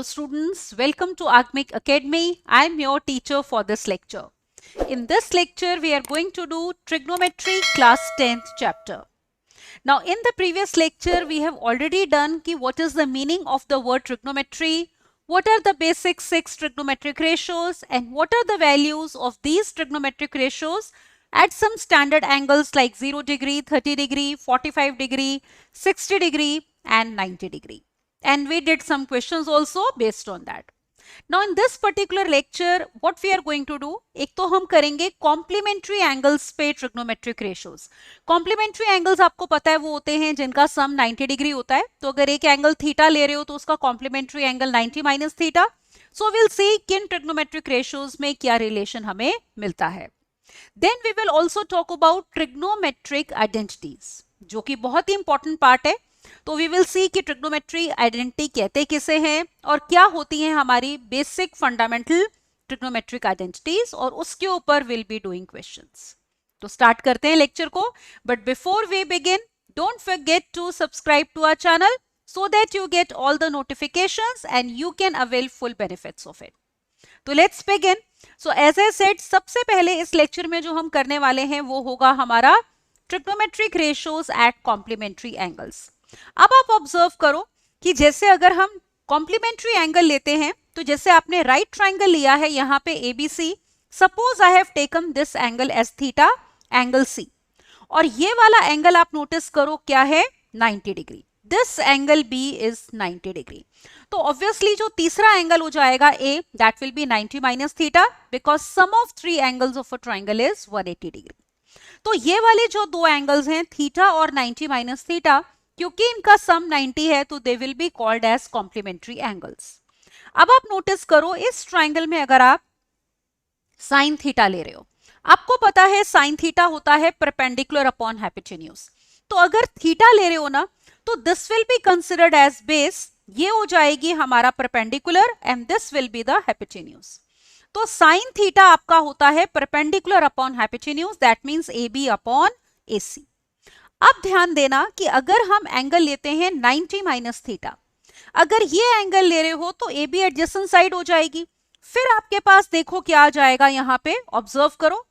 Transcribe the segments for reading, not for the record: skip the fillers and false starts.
students, welcome to Academic Academy. I am your teacher for this lecture. In this lecture, we are going to do trigonometry class 10th chapter. Now, in the previous lecture, we have already done what is the meaning of the word trigonometry, what are the basic 6 trigonometric ratios, and what are the values of these trigonometric ratios at some standard angles like 0 degree, 30 degree, 45 degree, 60 degree, and 90 degree. And we did some questions also based on that. Now in this particular lecture, what we are going to do, एक तो हम करेंगे complementary angles पे trigonometric ratios. Complementary angles आपको पता है वो होते हैं जिनका sum 90 डिग्री होता है. तो अगर एक एंगल थीटा ले रहे हो तो उसका complementary angle 90 minus theta. So we'll see किन trigonometric ratios में क्या relation हमें मिलता है. Then we will also talk about trigonometric identities, जो कि बहुत ही important part है. तो वी विल सी कि ट्रिग्नोमेट्री आइडेंटिटी कहते किसे हैं और क्या होती हैं हमारी बेसिक फंडामेंटल ट्रिग्नोमेट्रिक आइडेंटिटीज, और उसके ऊपर विल बी डूइंग क्वेश्चंस. तो स्टार्ट करते हैं लेक्चर को. But before we begin, don't forget to subscribe to our channel so that you get all the notifications and you can avail full benefits of it. तो let's begin. So as I said, सबसे पहले इस lecture में जो हम करने वाले हैं वो होगा हमारा trigonometric ratios at complementary angles. अब आप ऑब्जर्व करो कि जैसे अगर हम कॉम्प्लीमेंट्री एंगल लेते हैं, तो जैसे आपने राइट ट्राइंगल लिया है यहाँ पे ABC, suppose I have taken this angle as theta, angle C, और ये वाला एंगल आप नोटिस करो क्या है, 90 degree. This angle B is 90 degree. तो ऑब्वियसली जो तीसरा एंगल हो जाएगा A, that will be 90 minus theta, because sum of 3 angles of a triangle is 180 degree. तो ये वाले जो दो एंगल्स हैं थीटा और 90 माइनस थीटा, क्योंकि इनका सम 90 है तो they will be called as complementary angles. अब आप नोटिस करो इस ट्राइंगल में अगर आप साइन थीटा ले रहे हो, आपको पता है साइन थीटा होता है परपेंडिकुलर अपॉन हाइपोटेन्यूज. तो अगर थीटा ले रहे हो ना, तो this will be considered as base, ये हो जाएगी हमारा perpendicular and this will be the hypotenuse. तो साइन थीटा आपका होता है perpendicular upon hypotenuse, that means AB upon AC. अब ध्यान देना कि अगर हम एंगल लेते हैं 90 माइनस थीटा, अगर ये एंगल ले रहे हो तो AB एडजेसेंट साइड हो जाएगी. फिर आपके पास देखो क्या आ जाएगा, यहाँ पे ऑब्जर्व करो.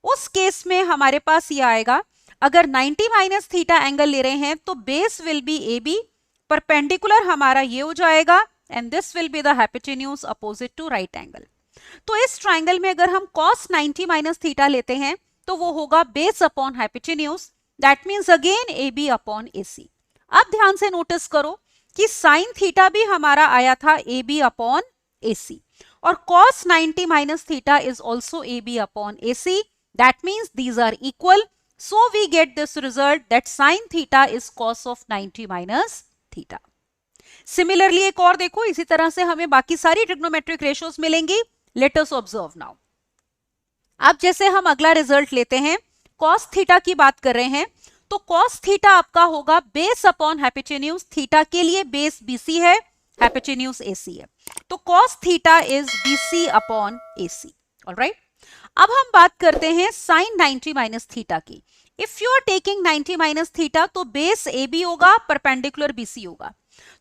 उस केस में हमारे पास ये आएगा, अगर 90 माइनस थीटा एंगल ले रहे हैं तो base will be AB, perpendicular हमारा ये हो जाएगा and this will be the hypotenuse opposite to right angle. तो इस ट्राइंगल में अगर हम cos 90 माइनस थीटा लेते हैं तो वो होगा base upon hypotenuse, that means again AB upon AC. अब ध्यान से नोटिस करो कि साइन थीटा भी हमारा आया था AB अपॉन AC, और cos 90 minus theta is also AB upon AC, that means these are equal. So we get this result that sine theta is cos of 90 minus theta. Similarly एक और देखो, इसी तरह से हमें बाकी सारी ट्रिग्नोमेट्रिक रेशियोज मिलेंगी. Let us observe now. अब जैसे हम अगला रिजल्ट लेते हैं, cos थीटा की बात कर रहे हैं, तो cos थीटा आपका होगा बेस अपॉन हाइपोटेन्यूज. थीटा के लिए बेस BC है, हाइपोटेन्यूज AC है, तो cos theta is BC upon AC. Alright. अब हम बात करते हैं साइन 90 माइनस थीटा की. If you are taking 90 minus theta तो बेस AB होगा, परपेंडिकुलर BC होगा.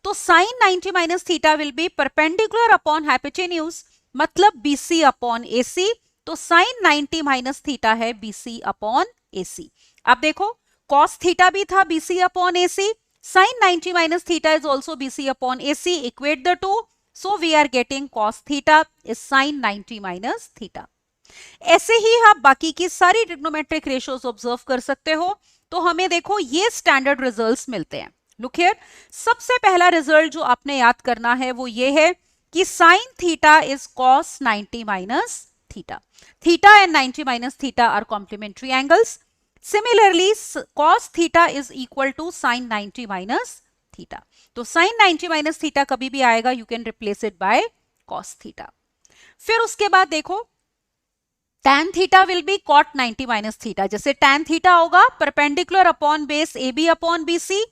तो sine 90 minus theta will be perpendicular upon hypotenuse, मतलब BC अपॉन AC. तो साइन 90 माइनस थीटा है BC अपॉन AC. अब देखो cos थीटा भी था BC upon AC, sine 90 minus theta is also BC upon AC. Equate the two, so we are getting cos theta is sine 90 minus theta. ऐसे ही आप बाकी की सारी ट्रिग्नोमेट्रिक रेशियोज ऑब्जर्व कर सकते हो. तो हमें देखो ये स्टैंडर्ड रिजल्ट्स मिलते हैं. लुक हियर, सबसे पहला रिजल्ट जो आपने याद करना है वो ये है कि sign theta is cos 90 minus theta. Theta and 90 minus theta are complementary angles. Similarly, cos theta is equal to sin 90 minus theta. तो sin 90 minus theta कभी भी आएगा, you can replace it by cos theta. फिर उसके बाद देखो tan theta will be cot 90 minus theta. जैसे tan theta होगा perpendicular upon base AB upon BC,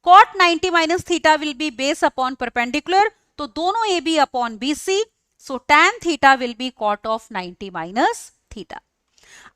cot 90 minus theta will be base upon perpendicular, तो दोनों AB upon BC. So tan theta will be cot of 90 minus theta.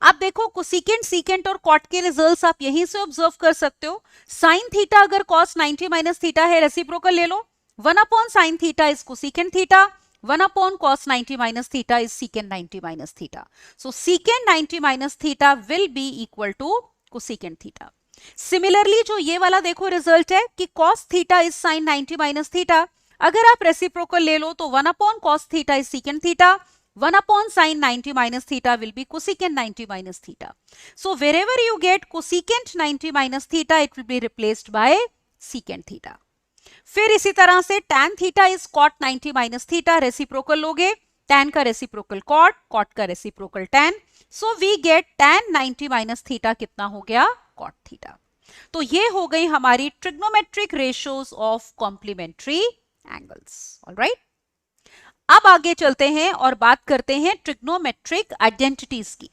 अब देखो cosecant, secant और cot के results आप यहीं से ऑब्जर्व कर सकते हो. साइन थीटा अगर cos 90 माइनस थीटा है, रेसिप्रोकल ले लो, 1 upon sin theta is cosecant theta. 1 upon cos 90 minus theta is secant 90 minus theta. So secant 90 minus theta will be equal to cosecant theta. Similarly जो ये वाला देखो result है कि cos theta is sin 90 minus theta. अगर आप reciprocal ले लो तो 1 upon cos theta is secant theta. 1 upon sin 90 minus theta will be cosecant 90 minus theta. So wherever you get cosecant 90 minus theta, it will be replaced by secant theta. फिर इसी तरह से tan theta is cot 90 minus theta, reciprocal लोगे, tan का reciprocal cot, cot का reciprocal tan. So we get tan 90 minus theta कितना हो गया? Cot theta. तो ये हो गई हमारी trigonometric ratios of complementary angles. Alright, अब आगे चलते हैं और बात करते हैं ट्रिग्नोमेट्रिक आइडेंटिटीज की.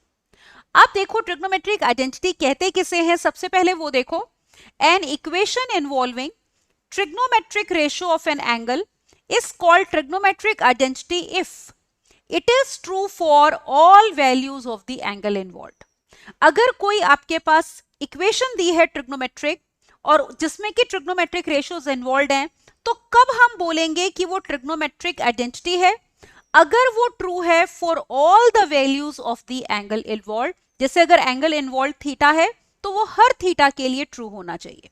आप देखो ट्रिग्नोमेट्रिक आइडेंटिटी कहते किसे हैं? सबसे पहले वो देखो, an equation involving trigonometric ratio of an angle is called trigonometric identity if it is true for all values of the angle involved. अगर कोई आपके पास इक्वेशन दी है ट्रिग्नोमेट्रिक और जिसमें कि ट्रिग्नोमेट्रिक रेशियोज इन्वॉल्व हैं, तो कब हम बोलेंगे कि वो ट्रिग्नोमेट्रिक आइडेंटिटी है? अगर वो ट्रू है for all the values of the angle involve. जैसे अगर एंगल इन्वॉल्व थीटा है तो वो हर थीटा के लिए ट्रू होना चाहिए.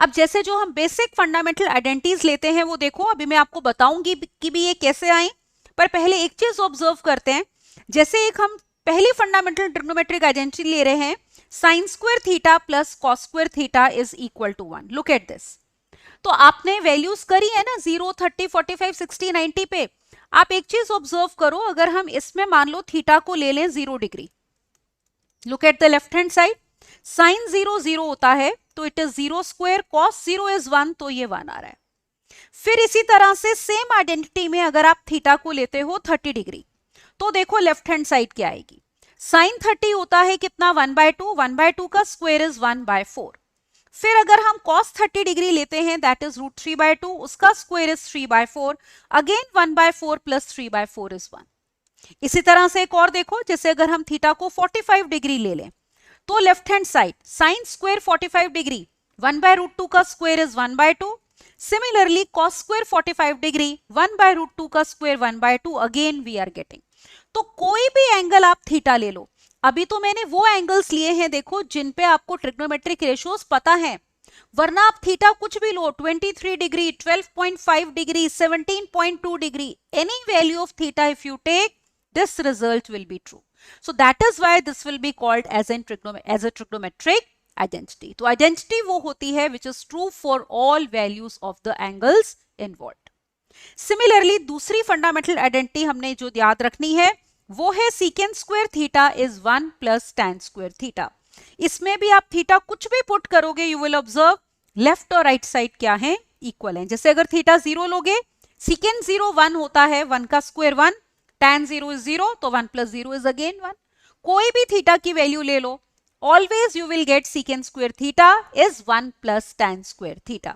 अब जैसे जो हम बेसिक फंडामेंटल आइडेंटिटीज लेते हैं वो देखो, अभी मैं आपको बताऊंगी कि भी ये कैसे आए, पर पहले एक चीज ऑब्जर्व करते हैं. जैसे एक हम पहली फंडामेंटल ट्रिग्नोमेट्रिक आइडेंटिटी ले रहे हैं, sine square theta plus cos square theta is equal to 1. Look at this. तो आपने वैल्यूज करी है ना 0, 30, 45, 60, 90 पे. आप एक चीज ऑब्जर्व करो, अगर हम इसमें मान लो थीटा को ले लें 0 degree, look at the left hand side, sine 0 0 होता है तो it is 0 square, cos 0 is 1 तो ये 1 आ रहा है. फिर इसी तरह से सेम आइडेंटिटी में अगर आप थीटा को लेते हो 30 डिग्री, तो देखो लेफ्ट हैंड साइड क्या आएगी. साइन 30 होता है कितना? 1/2, 1/2 का स्क्वायर इज 1/4. फिर अगर हम कॉस 30 डिग्री लेते हैं दैट इज √3/2, उसका square is 3/4, again 1/4 plus 3/4 is 1. इसी तरह से एक और देखो, जैसे अगर हम थीटा को 45 डिग्री ले लें तो left hand side sine square 45 degree 1/√2 का square is 1/2. Similarly cos square 45 degree 1/√2 का square 1/2, again we are getting. तो कोई भी एंगल आप थीटा ले लो, अभी तो मैंने वो एंगल्स लिए हैं देखो जिन पे आपको ट्रिग्नोमेट्रिक रेशियोज पता है, वरना आप थीटा कुछ भी लो, 23 degree, 12.5 degree, 17.2 degree, any value of theta if you take, this result will be true. So that is why this will be called as a trigonometric identity. तो identity वो होती है which is true for all values of the angles involved. Similarly दूसरी fundamental identity हमने जो याद रखनी है वो है secant square theta is 1 plus tan square theta. इसमें भी आप थीटा कुछ भी पुट करोगे you will observe लेफ्ट और राइट साइड क्या है? इक्वल है. जैसे अगर थीटा 0 लोगे, secant 0 1 होता है, 1 का स्क्वायर 1, tan 0 is 0 तो 1 plus 0 is again 1. कोई भी थीटा की वैल्यू ले लो, always you will get secant square theta is 1 plus tan square theta.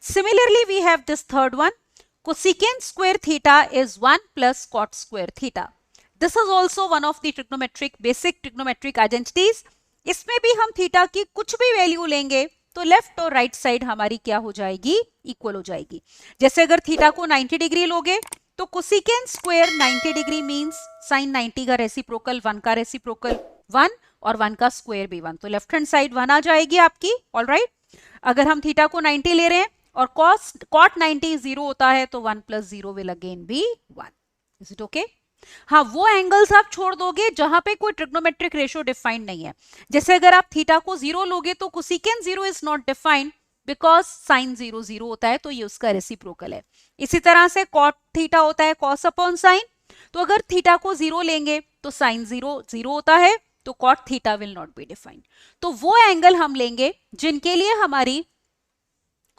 Similarly we have this third one, cosecant square theta is 1 plus cot square theta. This is also one of the basic trigonometric identities. इसमें भी हम theta की कुछ भी value लेंगे तो left और right side हमारी क्या हो जाएगी? इक्वल हो जाएगी. जैसे अगर थीटा को 90 डिग्री लोगे तो cosecant square 90 degree means sine 90 का रेसिप्रोकल 1 का रेसिप्रोकल 1 और 1 का स्क्वायर भी 1, तो लेफ्ट हैंड साइड 1 आ जाएगी आपकी. ऑलराइट, अगर हम थीटा को 90 ले रहे हैं और कॉट 90 0 होता है तो 1 plus 0 will again be 1. Is it okay? हाँ, वो एंगल्स आप छोड़ दोगे जहां पे कोई ट्रिग्नोमेट्रिक रेशियो डिफाइंड नहीं है. जैसे अगर आप थीटा को 0 लोगे तो cosecant 0 is not defined because sign 0 0 होता है तो ये उसका रेसिप्रोकल है. इसी तरह से कॉट थीटा होता है कॉस अपॉन साइन, तो अगर थीटा को 0 लेंगे तो साइन 0 0 होता है तो cot theta will not be defined. तो वो एंगल हम लेंगे जिनके लिए हमारी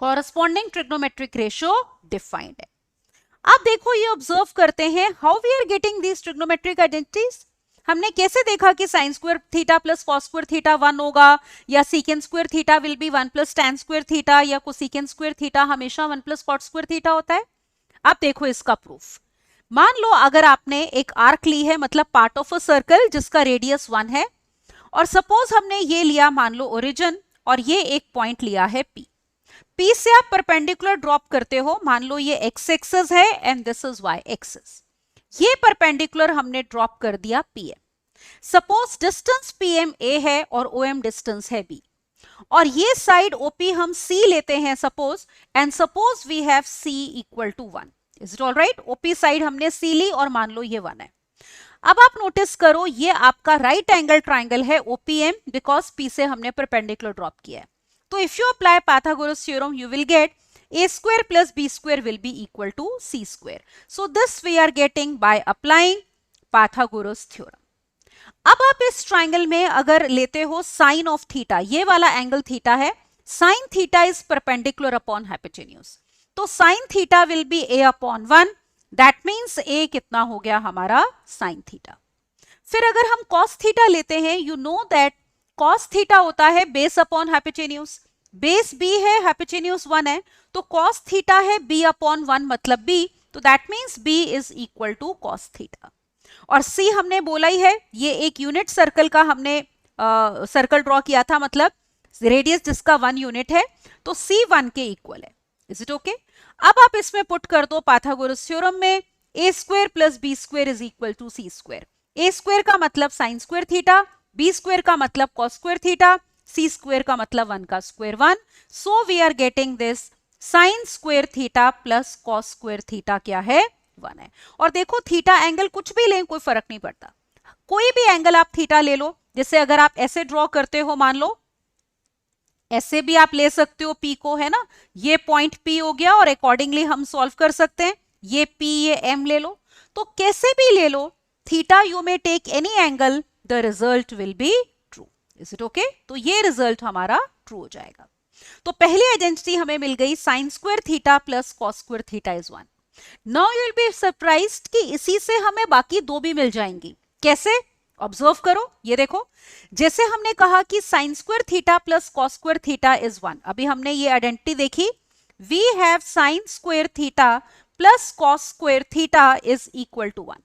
कॉरस्पॉन्डिंग ट्रिग्नोमेट्रिक रेशियो डिफाइंड है. अब देखो ये ऑब्जर्व करते हैं how we are getting these trigonometric identities. हमने कैसे देखा कि sine square theta plus cos square theta 1 होगा, या secant square theta will be 1 plus tan square theta, या कोसेकेंट स्क्वायर थीटा हमेशा 1 प्लस कॉट स्क्वायर थीटा होता है. अब देखो इसका प्रूफ. मान लो अगर आपने एक आर्क ली है, मतलब पार्ट ऑफ अ सर्कल जिसका रेडियस 1 है, और सपोज हमने ये लिया मान लो ओरिजिन और ये एक पॉइंट लिया है P. P से आप परपेंडिकुलर ड्रॉप करते हो, मान लो ये x एक्सिस है and this is y axis, ये परपेंडिकुलर हमने ड्रॉप कर दिया PM। Suppose distance PM A है और OM डिस्टेंस है B, और ये साइड OP हम C लेते हैं suppose, and suppose we have C equal to 1। Is it all right? OP side हमने C ली और मान लो ये 1 है। अब आप नोटिस करो ये आपका राइट एंगल ट्राइंगल है OPM, बिकॉज P से हमने परपेंडिकुलर ड्रॉप किया है। तो if you apply Pythagoras theorem you will get a square plus b square will be equal to c square. So this we are getting by applying Pythagoras theorem. अब आप इस triangle में अगर लेते हो साइन ऑफ थीटा, ये वाला angle theta है, sine theta is perpendicular upon hypotenuse, तो sine theta will be a upon 1, that means a कितना हो गया हमारा साइन थीटा। फिर अगर हम कॉस थीटा लेते हैं, you know that cos theta होता है base upon hypotenuse, base b है, हाइपोटेन्यूज 1 है, तो कॉस थीटा है b अपॉन 1 मतलब b, तो that means b is equal to cos theta. और c हमने बोला ही है, ये एक यूनिट सर्कल का हमने सर्कल ड्रॉ किया था, मतलब रेडियस जिसका 1 यूनिट है, तो c 1 के इक्वल है। Is it okay? अब आप इसमें पुट कर दो पाइथागोरस थ्योरम में, a square plus b square is equal to c square. a square का मतलब sine square theta, b square का मतलब cos square theta, c square का मतलब 1 का square 1। So we are getting this sine square theta plus cos square theta क्या है? 1 है। और देखो थीटा एंगल कुछ भी लें कोई फर्क नहीं पड़ता, कोई भी एंगल आप थीटा ले लो। जैसे अगर आप ऐसे ड्रॉ करते हो, मान लो ऐसे भी आप ले सकते हो P को, है ना, ये पॉइंट P हो गया और अकॉर्डिंगली हम सॉल्व कर सकते हैं, ये P ये M ले लो, तो कैसे भी ले लो theta, you may take any angle, the result will be true. Is it okay? तो ये रिजल्ट हमारा ट्रू हो जाएगा। तो पहली आइडेंटिटी हमें मिल गई, sine square theta plus cos square theta is 1। Now you will be surprised कि इसी से हमें बाकी दो भी मिल जाएंगी। कैसे? ऑब्जर्व करो, ये देखो, जैसे हमने कहा कि sine square theta plus cos square theta is 1, अभी हमने ये आइडेंटिटी देखी, we have sine square theta plus cos square theta is equal to 1।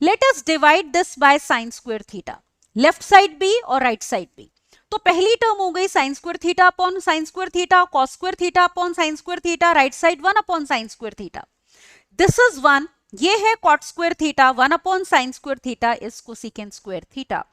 Let us divide this by sine square theta, left side भी और right side भी। तो पहली term हो गई sine square theta upon sine square theta, cos square theta upon sine square theta, right side 1 upon sine square theta. This is 1, ये है cot square theta, 1 upon sine square theta is cosecant square theta.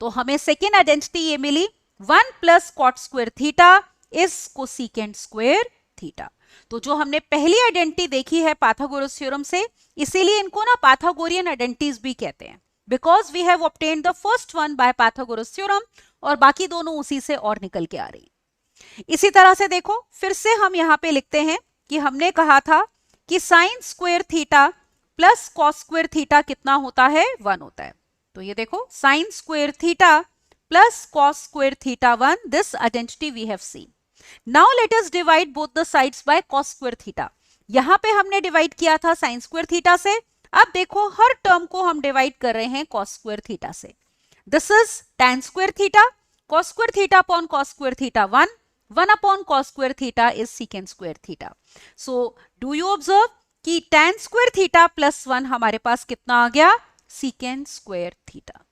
तो हमें second identity ये मिली, 1 plus cot square theta is cosecant square theta. तो जो हमने पहली आइडेंटिटी देखी है पाइथागोरस थ्योरम से, इसीलिए इनको ना पाइथागोरियन आइडेंटिटीज भी कहते हैं, because we have obtained the first one by Pythagoras theorem, और बाकी दोनों उसी से और निकल के आ रही हैं। इसी तरह से देखो, फिर से हम यहाँ पे लिखते हैं कि हमने कहा था कि sine square theta plus cos square theta कितना होता है? 1 होता है। तो ये देखो, sine square theta plus cos square theta 1, this identity we have seen. Now let us divide both the sides by cos square theta. यहां पे हमने डिवाइड किया था साइन स्क्वायर थीटा से, अब देखो हर टर्म को हम डिवाइड कर रहे हैं कॉस स्क्वायर थीटा से। This is tan square theta, cos square theta upon cos square theta 1, 1 upon cos square theta is secant square theta. So do you observe कि tan स्क्वायर थीटा प्लस 1 हमारे पास कितना आ गया? Secant square theta.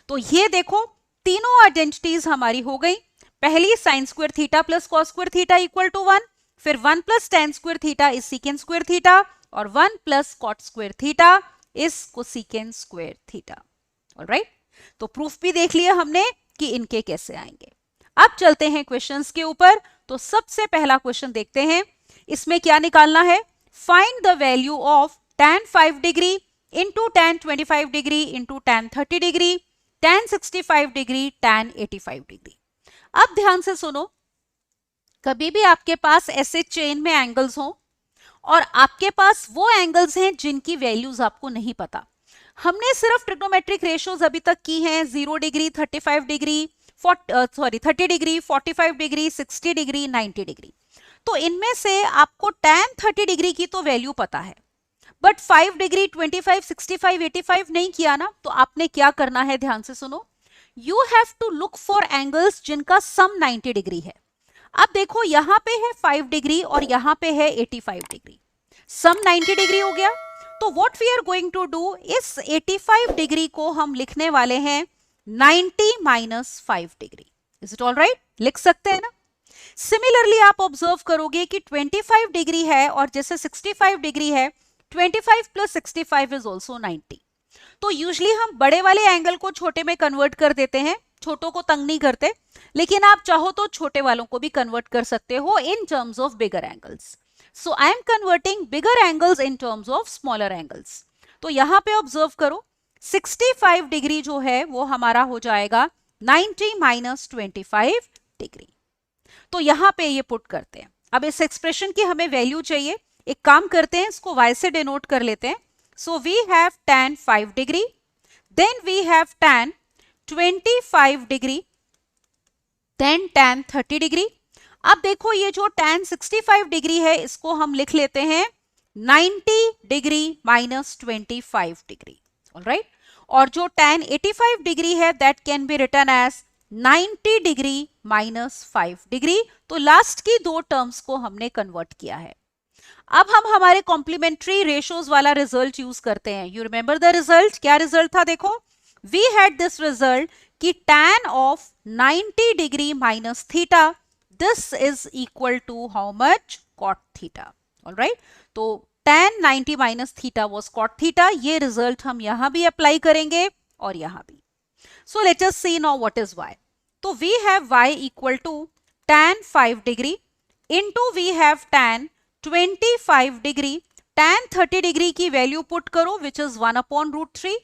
तो ये देखो तीनों आइडेंटिटीज हमारी हो गई। पहली sine square theta plus cos square theta equal to 1, फिर 1 plus tan square theta is secant square theta, और 1 plus cot square theta is cosecant square theta. Alright, तो प्रूफ भी देख लिया हमने कि इनके कैसे आएंगे। अब चलते हैं क्वेश्चंस के ऊपर। तो सबसे पहला क्वेश्चन देखते हैं, इसमें क्या निकालना है? Find the value of tan 5 degree into tan 25 degree into tan 30 degree, tan 65 degree, tan 85 degree. अब ध्यान से सुनो, कभी भी आपके पास ऐसे चेन में एंगल्स हो और आपके पास वो एंगल्स हैं जिनकी वैल्यूज आपको नहीं पता, हमने सिर्फ ट्रिग्नोमेट्रिक रेशियोज अभी तक की हैं, 0 degree, 35 degree, 30 degree, 45 degree, 60 degree, 90 degree. तो इनमें से आपको tan 30 डिग्री की तो वैल्यू पता है, बट 5 डिग्री, 25, 65, 85 नहीं किया ना। तो आपने क्या करना है, ध्यान से सुनो, you have to look for angles जिनका सम 90 डिग्री है। अब देखो यहाँ पे है 5 डिग्री और यहाँ पे है 85 डिग्री, सम 90 डिग्री हो गया। तो what we are going to do, इस 85 डिग्री को हम लिखने वाले हैं 90 minus 5 degree. Is it all right? लिख सकते हैं ना। सिमिलरली आप ऑब्जर्व करोगे कि 25 डिग्री है और जैसे 65 डिग्री है, 25 प्लस 65 इज ऑल्सो 90। तो यूजली हम बड़े वाले एंगल को छोटे में कन्वर्ट कर देते हैं, छोटों को तंग नहीं करते, लेकिन आप चाहो तो छोटे वालों को भी कन्वर्ट कर सकते हो इन terms of bigger angles. So I am converting bigger angles in terms of smaller angles. तो यहां पे ऑब्जर्व करो 65 डिग्री जो है वो हमारा हो जाएगा 90 माइनस 25 डिग्री। तो यहां पे ये पुट करते हैं। अब इस एक्सप्रेशन की हमें वैल्यू चाहिए, एक काम करते हैं, इसको y से डिनोट कर लेते हैं। So we have tan 5 degree, then we have tan 25 degree, then tan 30 degree. अब देखो ये जो tan 65 डिग्री है इसको हम लिख लेते हैं 90 डिग्री माइनस 25 डिग्री, ऑलराइट। और जो tan 85 डिग्री है that can be written as 90 degree minus 5 degree. तो लास्ट की दो टर्म्स को हमने कन्वर्ट किया है। अब हम हमारे कॉम्प्लीमेंट्री रेशियोज वाला रिजल्ट यूज करते हैं। यू रिमेंबर द रिजल्ट, क्या रिजल्ट था? देखो वी हैड दिस रिजल्ट कि tan of 90 degree minus theta, this is equal to how much? cot theta, alright. तो tan 90 minus theta was cot theta. ये result हम यहां भी अप्लाई करेंगे और यहां भी। So let us see now what is y. So we have y equal to tan 5 degree into we have tan 25 degree. Tan 30 degree की value put करो which is 1 upon root 3.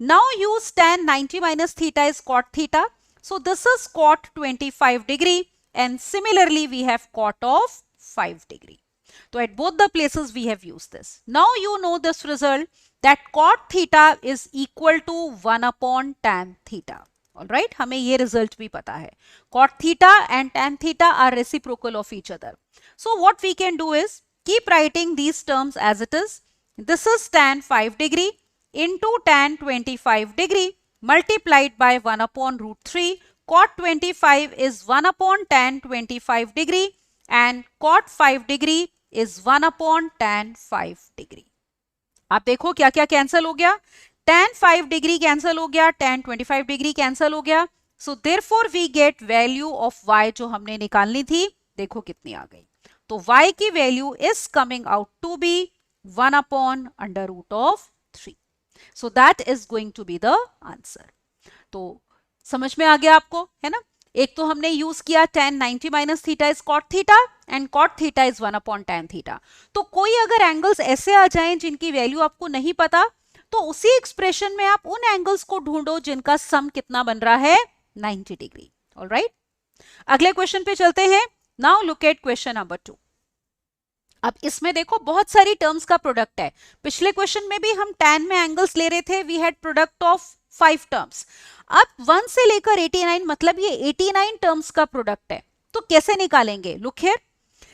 Now use tan 90 minus theta is cot theta. So this is cot 25 degree and similarly we have cot of 5 degree. So at both the places we have used this. Now you know this result that cot theta is equal to 1 upon tan theta. Alright, हमें ये result भी पता है. Cot theta and tan theta are reciprocal of each other. So what we can do is keep writing these terms as it is. This is tan 5 degree into tan 25 degree multiplied by 1 upon root 3. Cot 25 is 1 upon tan 25 degree and cot 5 degree is 1 upon tan 5 degree. आप देखो क्या क्या cancel हो गया, tan 5 degree cancel हो गया, tan 25 degree cancel हो गया। So therefore we get value of y जो हमने निकालनी थी, देखो कितनी आ गई। तो y की value is coming out to be 1 upon under root of 3। So that is going to be the answer. तो समझ में आ गया आपको, है ना? एक तो हमने यूज किया tan 90 minus theta is cot theta and cot theta is 1 upon tan theta. तो कोई अगर एंगल्स ऐसे आ जाएं जिनकी वैल्यू आपको नहीं पता, तो उसी एक्सप्रेशन में आप उन एंगल्स को ढूंढो जिनका सम कितना बन रहा है, 90 डिग्री। ऑलराइट, अगले क्वेश्चन पे चलते हैं। Now look eight question number 2। अब इसमें देखो बहुत सारी टर्म्स का प्रोडक्ट है। पिछले क्वेश्चन में भी हम tan में एंगल्स ले रहे थे, we had product of 5 terms. अब 1 से लेकर 89 मतलब ये 89 टर्म्स का प्रोडक्ट है। तो कैसे निकालेंगे? लुक हियर,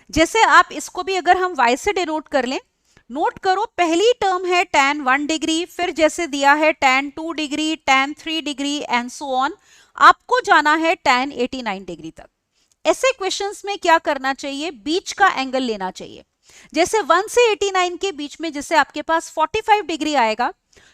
जैसे आप इसको भी अगर हम y से डिनोट कर लें, नोट करो पहली टर्म है tan 1 डिग्री, फिर जैसे दिया है tan 2 degree, tan 3 degree and so on. आपको जाना है tan 89 डिग्री तक। ऐसे क्वेश्चंस में क्या करना चाहिए? बीच का एंगल लेना चाहिए। जैसे 1 से 89 के बीच में जैसे आपके पास 45 डिग्री आएगा,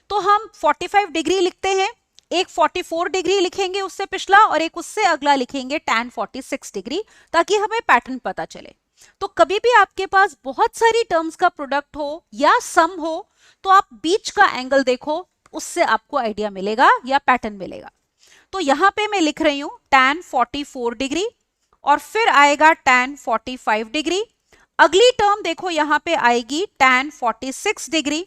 तो हम 45 डिग्री लिखते हैं, एक 44 डिग्री लिखेंगे उससे पिछला, और एक उससे अगला लिखेंगे tan 46 डिग्री, ताकि हमें पैटर्न पता चले। तो कभी भी आपके पास बहुत सारी टर्म्स का प्रोडक्ट हो या सम हो, तो आप बीच का एंगल देखो, उससे आपको आइडिया मिलेगा या पैटर्न मिलेगा। तो यहां पे मैं लिख रही हूं tan 44 डिग्री और फिर आएगा tan 45 डिग्री। अगली टर्म देखो यहां पे आएगी tan 46 डिग्री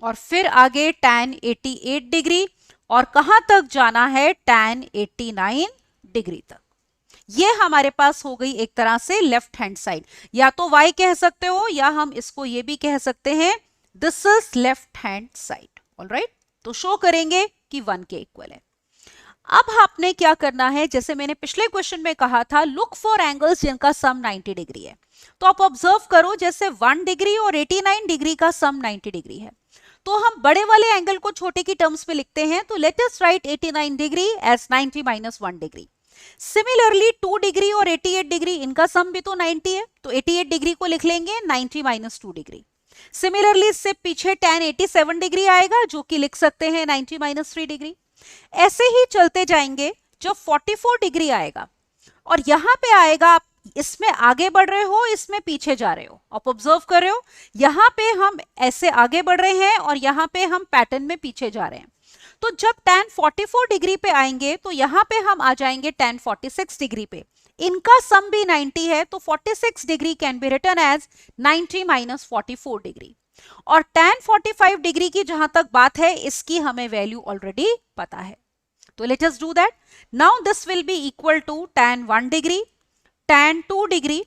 और फिर आगे tan 88 डिग्री, और कहां तक जाना है? tan 89 डिग्री तक। ये हमारे पास हो गई एक तरह से लेफ्ट हैंड साइड। या तो y कह सकते हो या हम इसको ये भी कह सकते हैं this is left hand side. Alright, तो शो करेंगे कि 1 के इक्वल है। अब आपने क्या करना है, जैसे मैंने पिछले क्वेश्चन में कहा था, लुक फॉर एंगल्स जिनका सम 90 डिग्री है। तो आप ऑब्जर्व करो, जैसे 1 डिग्री और 89 डिग्री का सम 90 डिग्री है, तो हम बड़े वाले एंगल को छोटे की टर्म्स में लिखते हैं। तो let us write 89 degree as 90 minus 1 degree. Similarly 2 degree और 88 डिग्री, इनका सम भी तो 90 है, तो 88 डिग्री को लिख लेंगे 90 माइनस 2 डिग्री। सिमिलरली इससे पीछे tan 87 डिग्री आएगा, जो कि लिख सकते हैं 90 माइनस 3 डिग्री। ऐसे ही चलते जाएंगे। जब 44 डिग्री आएगा और यहां पे आएगा, आप इसमें आगे बढ़ रहे हो, इसमें पीछे जा रहे हो, आप ऑब्जर्व कर रहे हो, यहां पे हम ऐसे आगे बढ़ रहे हैं और यहां पे हम पैटर्न में पीछे जा रहे हैं। तो जब tan 44 डिग्री पे आएंगे तो यहां पे हम आ जाएंगे tan 46 डिग्री पे। इनका सम भी 90 है, तो 46 degree can be written as 90 minus 44 degree. और tan 45 डिग्री की जहां तक बात है, इसकी हमें वैल्यू ऑलरेडी पता है, तो let us do that. Now this will be equal to tan 1 degree, tan 2 degree,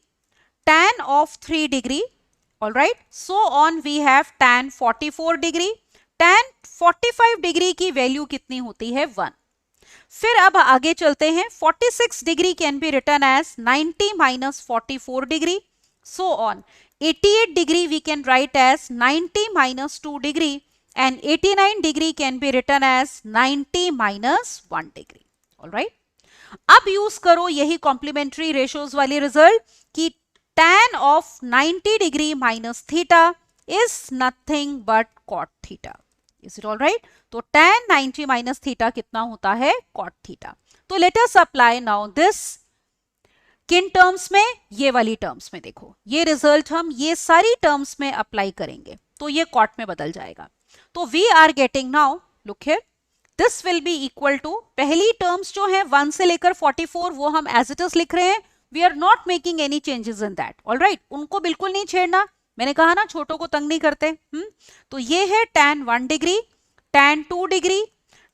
tan of 3 degree, all right, so on we have tan 44 degree. tan 45 degree की वैल्यू कितनी होती है? 1। फिर अब आगे चलते हैं, 46 degree can be written as 90 minus 44 degree, so on. 88 degree we can write as 90 minus 2 degree and 89 degree can be written as 90 minus 1 degree. All right. अब यूज करो यही कॉम्प्लीमेंट्री रेशियोज वाली रिजल्ट कि tan of 90 degree minus theta is nothing but cot theta. Is it all right? तो tan 90 minus theta कितना होता है? cot theta. तो let us apply now this किन टर्म्स में? ये वाली टर्म्स में। देखो ये रिजल्ट हम ये सारी टर्म्स में अप्लाई करेंगे तो ये कॉट में बदल जाएगा। तो we are getting now, look here, this will be equal to, पहली टर्म्स जो है 1 से लेकर 44 वो हम एज इट इज लिख रहे हैं, we are not making any changes in that. Alright, उनको बिल्कुल नहीं छेड़ना, मैंने कहा ना छोटों को तंग नहीं करते। तो ये है tan 1 degree, tan 2 degree,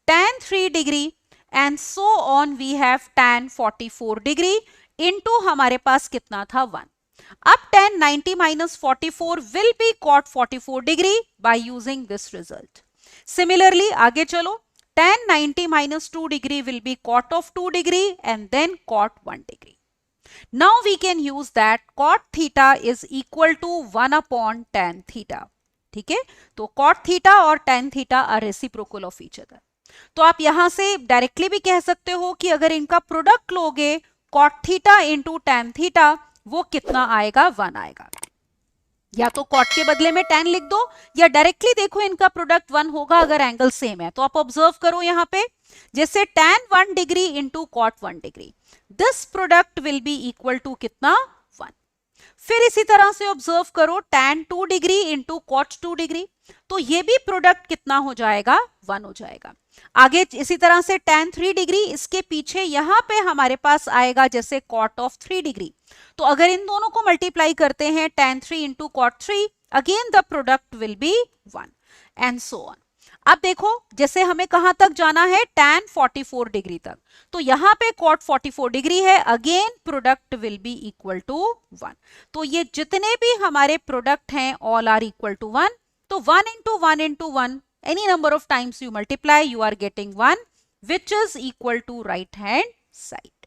tan 3 degree and so on we have tan 44 degree into हमारे पास कितना था? 1। अब tan 90 minus 44 will be cot 44 degree by using this result. Similarly, आगे चलो, tan 90 minus 2 degree will be cot of 2 degree and then cot 1 degree. Now we can use that cot theta is equal to 1 upon tan theta. ठीक है, तो cot theta और tan theta are reciprocal of each other. तो आप यहां से directly भी कह सकते हो कि अगर इनका प्रोडक्ट लोगे cot theta into tan theta, वो कितना आएगा? 1 आएगा। या तो cot के बदले में tan लिख दो या डायरेक्टली देखो इनका प्रोडक्ट 1 होगा अगर एंगल सेम है। तो आप ऑब्जर्व करो यहां पे, जैसे tan 1 degree into cot 1 degree, this product will be equal to कितना? 1। फिर इसी तरह से ऑब्जर्व करो tan 2 degree into cot 2 degree, तो ये भी प्रोडक्ट कितना हो जाएगा? 1 हो जाएगा। आगे इसी तरह से tan 3 डिग्री, इसके पीछे यहां पे हमारे पास आएगा जैसे cot of 3 डिग्री, तो अगर इन दोनों को मल्टीप्लाई करते हैं tan 3 into cot 3, again the product will be 1 and so on. अब देखो जैसे हमें कहां तक जाना है? tan 44 डिग्री तक, तो यहां पे cot 44 डिग्री है, again product will be equal to 1। तो ये जितने भी हमारे प्रोडक्ट हैं ऑल आर इक्वल टू 1। तो 1 into 1 into 1, any number of times you multiply, you are getting 1 which is equal to right hand side.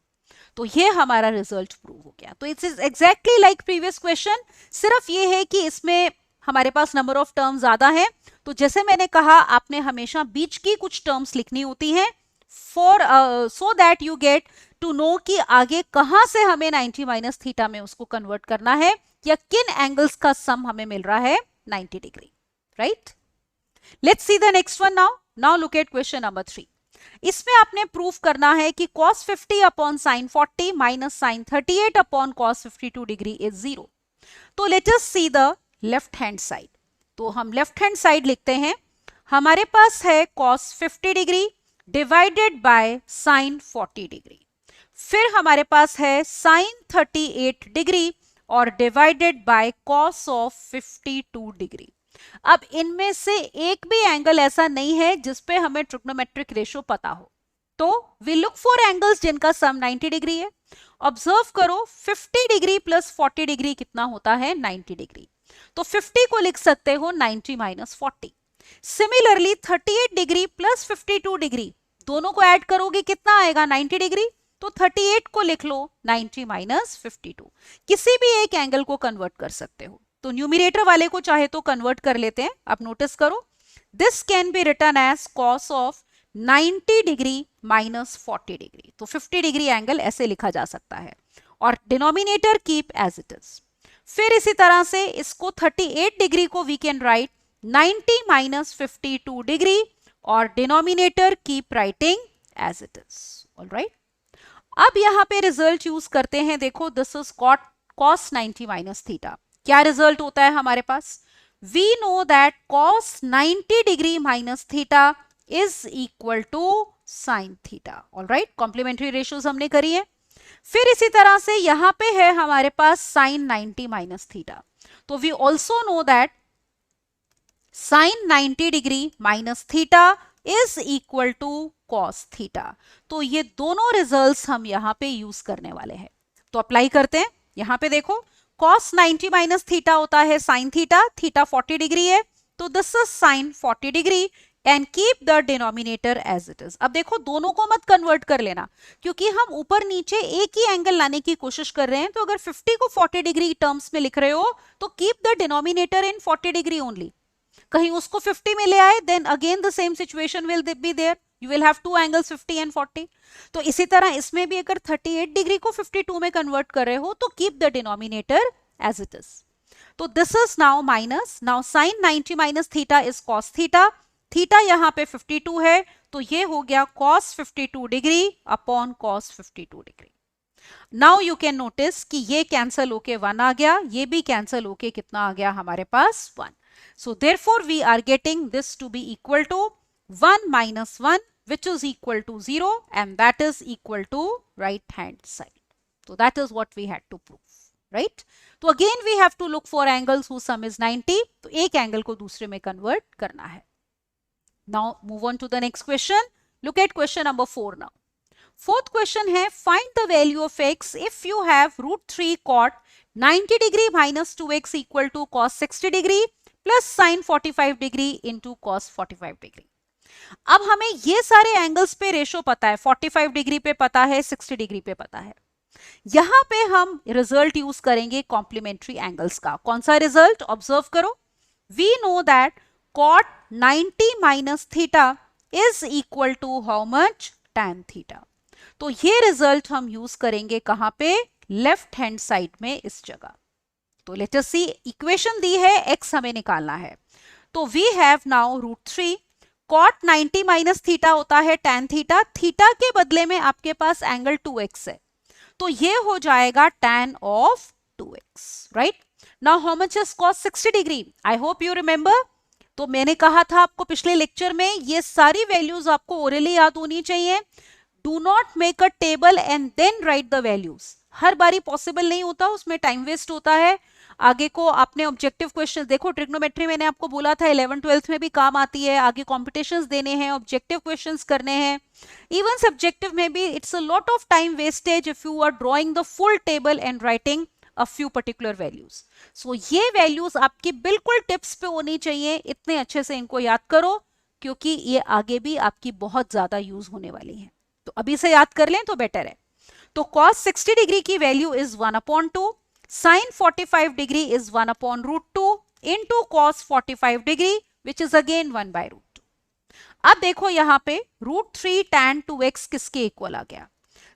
तो ये हमारा रिजल्ट प्रूव हो गया। तो it's exactly like previous question, सिर्फ ये है कि इसमें हमारे पास नंबर ऑफ टर्म्स ज्यादा है। तो जैसे मैंने कहा, आपने हमेशा बीच की कुछ टर्म्स लिखनी होती हैं for so that you get to know कि आगे कहां से हमें 90 माइनस थीटा में उसको कन्वर्ट करना है या किन एंगल्स का सम हमें मिल रहा है 90 degree, right? Let's see the next one now. Now look at question number 3. इसमें आपने प्रूफ करना है कि cos 50 upon sin 40 minus sin 38 upon cos 52 degree is 0. तो let us see the left hand side. तो हम left hand side लिखते हैं, हमारे पास है cos 50 degree divided bye sin 40 degree, फिर हमारे पास है sin 38 डिग्री और divided bye cos of 52 degree. अब इनमें से एक भी एंगल ऐसा नहीं है जिसपे हमें ट्रिग्नोमेट्रिक रेशियो पता हो, तो वी लुक फॉर एंगल्स जिनका सम 90 डिग्री है। ऑब्जर्व करो 50 डिग्री प्लस 40 डिग्री कितना होता है? 90 डिग्री। तो 50 को लिख सकते हो 90 minus 40। Similarly 38 degree plus 52 degree, दोनों को ऐड करोगे कितना आएगा? 90 डिग्री। तो 38 को लिख लो 90 माइनस 52। किसी भी एक एंगल को कन्वर्ट कर सकते हो, तो न्यूमरेटर वाले को चाहे तो कन्वर्ट कर लेते हैं। अब नोटिस करो, this can be written as cos of 90 degree minus 40 degree. तो 50 डिग्री एंगल ऐसे लिखा जा सकता है और denominator keep as it is. फिर इसी तरह से इसको 38 डिग्री को we can write 90 minus 52 degree और denominator keep writing as it is. Alright, अब यहाँ पे रिजल्ट यूज करते हैं, देखो this is cos 90 minus theta. क्या रिजल्ट होता है हमारे पास? We know that cos 90 degree minus theta is equal to sine theta. Alright, complementary ratios हमने करी है। फिर इसी तरह से यहां पे है हमारे पास साइन 90 माइनस थीटा, तो we also know that sine 90 degree minus theta is equal to cos theta. तो ये दोनों रिजल्ट्स हम यहां पे यूज करने वाले हैं। तो अप्लाई करते हैं। यहां पे देखो cos 90 माइनस थीटा होता है साइन थीटा, थीटा 40 डिग्री है, तो this is sine 40 degree and keep the denominator as it is. अब देखो दोनों को मत कन्वर्ट कर लेना, क्योंकि हम ऊपर नीचे एक ही एंगल लाने की कोशिश कर रहे हैं। तो अगर 50 को 40 डिग्री टर्म्स में लिख रहे हो तो keep the denominator in 40 degree only. कहीं उसको 50 में ले आए, then again the same situation will be there, you will have two angles 50 and 40। तो इसी तरह इसमें भी अगर 38 डिग्री को 52 में कन्वर्ट कर रहे हो तो keep the denominator as it is. तो this is now minus, now sine 90 minus theta is cos theta, theta यहाँ पे 52 है, तो ये हो गया cos 52 degree upon cos 52 degree. Now you can notice कि ये कैंसल होके 1 आ गया, ये भी कैंसल होके कितना आ गया हमारे पास 1। So therefore we are getting this to be equal to 1 minus 1, which is equal to 0, and that is equal to right hand side. So that is what we had to prove, right? So again we have to look for angles whose sum is 90. तो एक angle को दूसरे में convert करना है। Now move on to the next question. Look at question number 4 now. Fourth question है, find the value of x if you have root 3 cot 90 degree minus 2x equal to cos 60 degree plus sign 45 degree into cos 45 degree. अब हमें ये सारे angles पे ratio पता है, 45 degree पे पता है, 60 डिग्री पे पता है। यहां पे हम रिजल्ट यूज करेंगे कॉम्प्लीमेंट्री एंगल्स का। कौन सा रिजल्ट? ऑब्जर्व करो, we know that cot 90 minus theta is equal to how much? tan theta. तो ये रिजल्ट हम यूज करेंगे कहां पे? लेफ्ट हैंड साइड में, इस जगह। तो लेट अस सी, इक्वेशन दी है, x हमें निकालना है। तो we have now root 3 cot 90 minus theta होता है tan थीटा, थीटा के बदले में आपके पास एंगल 2x है, तो ये हो जाएगा tan of 2x, right? Now how much is cos 60 degree? I hope you remember. तो मैंने कहा था आपको पिछले लेक्चर में, ये सारी वैल्यूज आपको ओरली याद होनी चाहिए। Do not make a table and then write the values. हर बारी पॉसिबल नहीं होता, उसमें टाइम वेस्ट होता है। आगे को आपने ऑब्जेक्टिव क्वेश्चन देखो, ट्रिग्नोमेट्री मैंने आपको बोला था 11th 12th में भी काम आती है। आगे कॉम्पिटिशन्स देने हैं, ऑब्जेक्टिव क्वेश्चंस करने हैं, इवन सब्जेक्टिव में भी it's a lot of time wastage if you are drawing the full table and writing a few particular values. So ये वैल्यूज आपकी बिल्कुल टिप्स पे होनी चाहिए, इतने अच्छे से इनको याद करो, क्योंकि ये आगे भी आपकी बहुत ज्यादा यूज होने वाली है। तो अभी से याद कर लें तो बेटर है। तो cos 60 डिग्री की value is 1/2, sin 45 degree is 1/√2 into cos 45 degree which is again 1/√2। अब देखो यहां पे √3 tan 2x किसके इक्वल आ गया?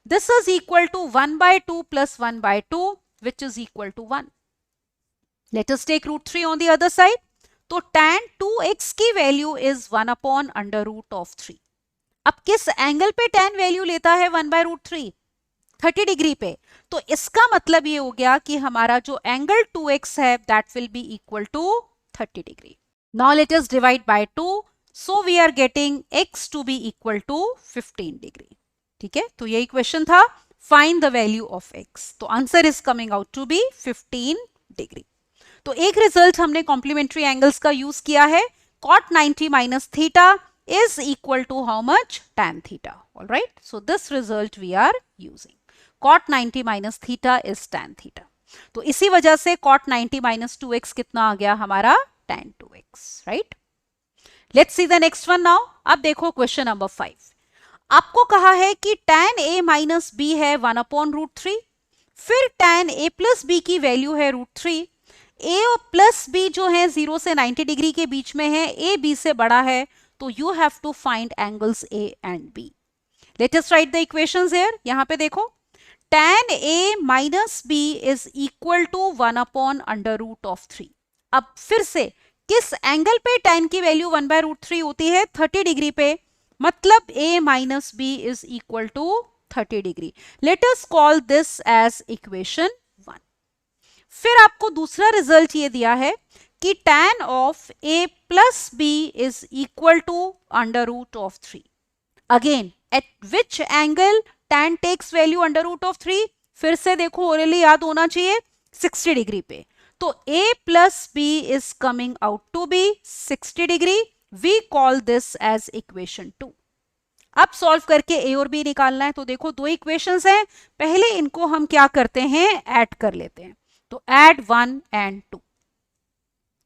This is equal to 1/2 plus 1/2 which is equal to 1। Let us take √3 on the other side. तो tan 2x की value is 1/√3। अब किस एंगल पे tan वैल्यू लेता है 1/√3? 30 डिग्री पे। तो इसका मतलब ये हो गया कि हमारा जो एंगल 2x है that will be equal to 30 degree. Now let us divide by 2, so we are getting x to be equal to 15 degree. ठीक है, तो यही क्वेश्चन था, find the value of x। तो answer is coming out to be 15 degree. तो एक result हमने complementary angles का यूज किया है, cot 90 minus theta is equal to how much? Tan theta. All right. So this result we are using. Cot 90 minus theta is tan theta. तो इसी वजह से cot 90 minus 2x कितना आ गया हमारा? tan 2x. Right? Let's see the next one now. अब देखो question number 5. आपको कहा है कि tan a minus b है 1/√3, फिर tan a plus b की वैल्यू है √3। a और प्लस b जो है 0 से 90 डिग्री के बीच में है, a b से बड़ा है, तो you have to find angles A and B. Let us write the equations here. यहाँ पे देखो, tan A minus B is equal to 1/√3। अब फिर से किस एंगल पे tan की वैल्यू 1/√3 होती है? 30 डिग्री पे, मतलब A minus B is equal to 30 degree. Let us call this as equation 1. फिर आपको दूसरा रिजल्ट ये दिया है कि tan of a plus b is equal to under root of 3. Again at which angle tan takes value under root of 3? फिर से देखो ओरली याद होना चाहिए 60 डिग्री पे. तो a plus b is coming out to be 60 degree. We call this as equation 2. अब solve करके a और b निकालना है. तो देखो दो इक्वेशंस हैं, पहले इनको हम क्या करते हैं, ऐड कर लेते हैं. तो add 1 and 2.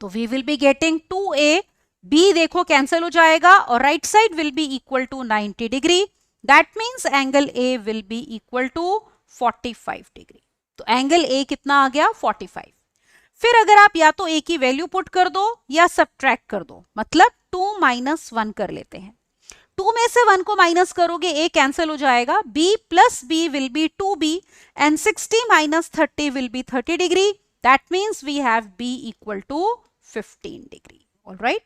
तो we will be getting 2a. b देखो कैंसिल हो जाएगा और right side will be equal to 90 degree. That means angle a will be equal to 45 degree. तो एंगल a कितना आ गया, 45. फिर अगर आप या तो a की वैल्यू पुट कर दो या सब्ट्रैक्ट कर दो, मतलब 2 माइनस 1 कर लेते हैं. 2 में से 1 को माइनस करोगे a कैंसिल हो जाएगा. b plus b will be 2b and 60 minus 30 will be 30 degree. That means we have b equal to 15 degree. Alright,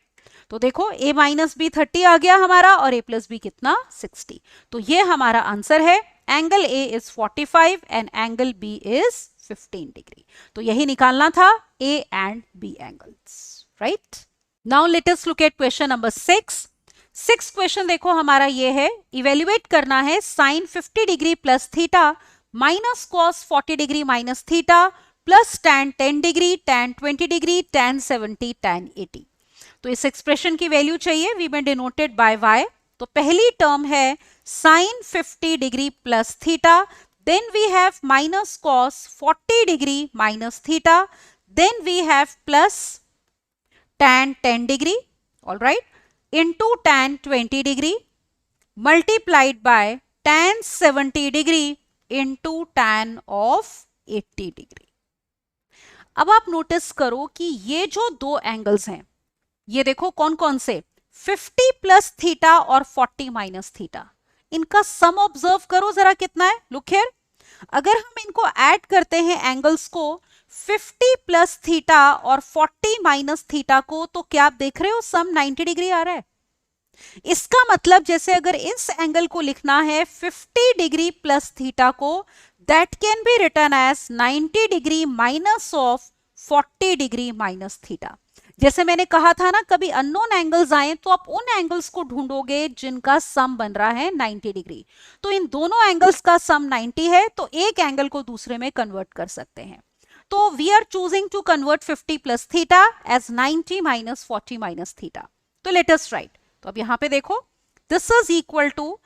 तो देखो a माइनस b 30 आ गया हमारा और a प्लस b कितना, 60. तो ये हमारा आंसर है. Angle a is 45 and angle b is 15 degree. तो यही निकालना था A and B angles, right? Now let us look at question number 6. 6 question देखो हमारा ये है, इवेल्युएट करना है sine 50 degree plus theta minus cos 40 degree minus theta plus tan 10 degree, tan 20 degree, tan 70, tan 80. तो इस एक्सप्रेशन की value चाहिए, वी में डिनोटेड बाय y. तो पहली टर्म है sine 50 degree plus theta. Then we have minus cos 40 degree minus theta. Then we have plus tan 10 degree, all right, into tan 20 degree multiplied by tan 70 degree into tan of 80 degree. अब आप notice करो कि ये जो दो angles हैं, ये देखो कौन कौन से, 50 प्लस थीटा और 40 माइनस थीटा. इनका सम ऑब्जर्व करो जरा कितना है. लुक हियर, अगर हम इनको ऐड करते हैं एंगल्स को, 50 प्लस थीटा और 40 माइनस थीटा को, तो क्या आप देख रहे हो सम 90 डिग्री आ रहा है. इसका मतलब जैसे अगर इस एंगल को लिखना है 50 डिग्री प्लस थीटा को, that can be written as 90 degree minus of 40 degree minus theta. जैसे मैंने कहा था ना, कभी अननोन एंगल्स आए तो आप उन एंगल्स को ढूंढोगे जिनका सम बन रहा है 90 डिग्री. तो इन दोनों एंगल्स का सम 90 है, तो एक एंगल को दूसरे में कन्वर्ट कर सकते हैं. तो we are choosing to convert 50 plus theta as 90 minus 40 minus theta. तो लेट अस राइट. तो अब यहां पे देखो, दिस इज इक्वल टू,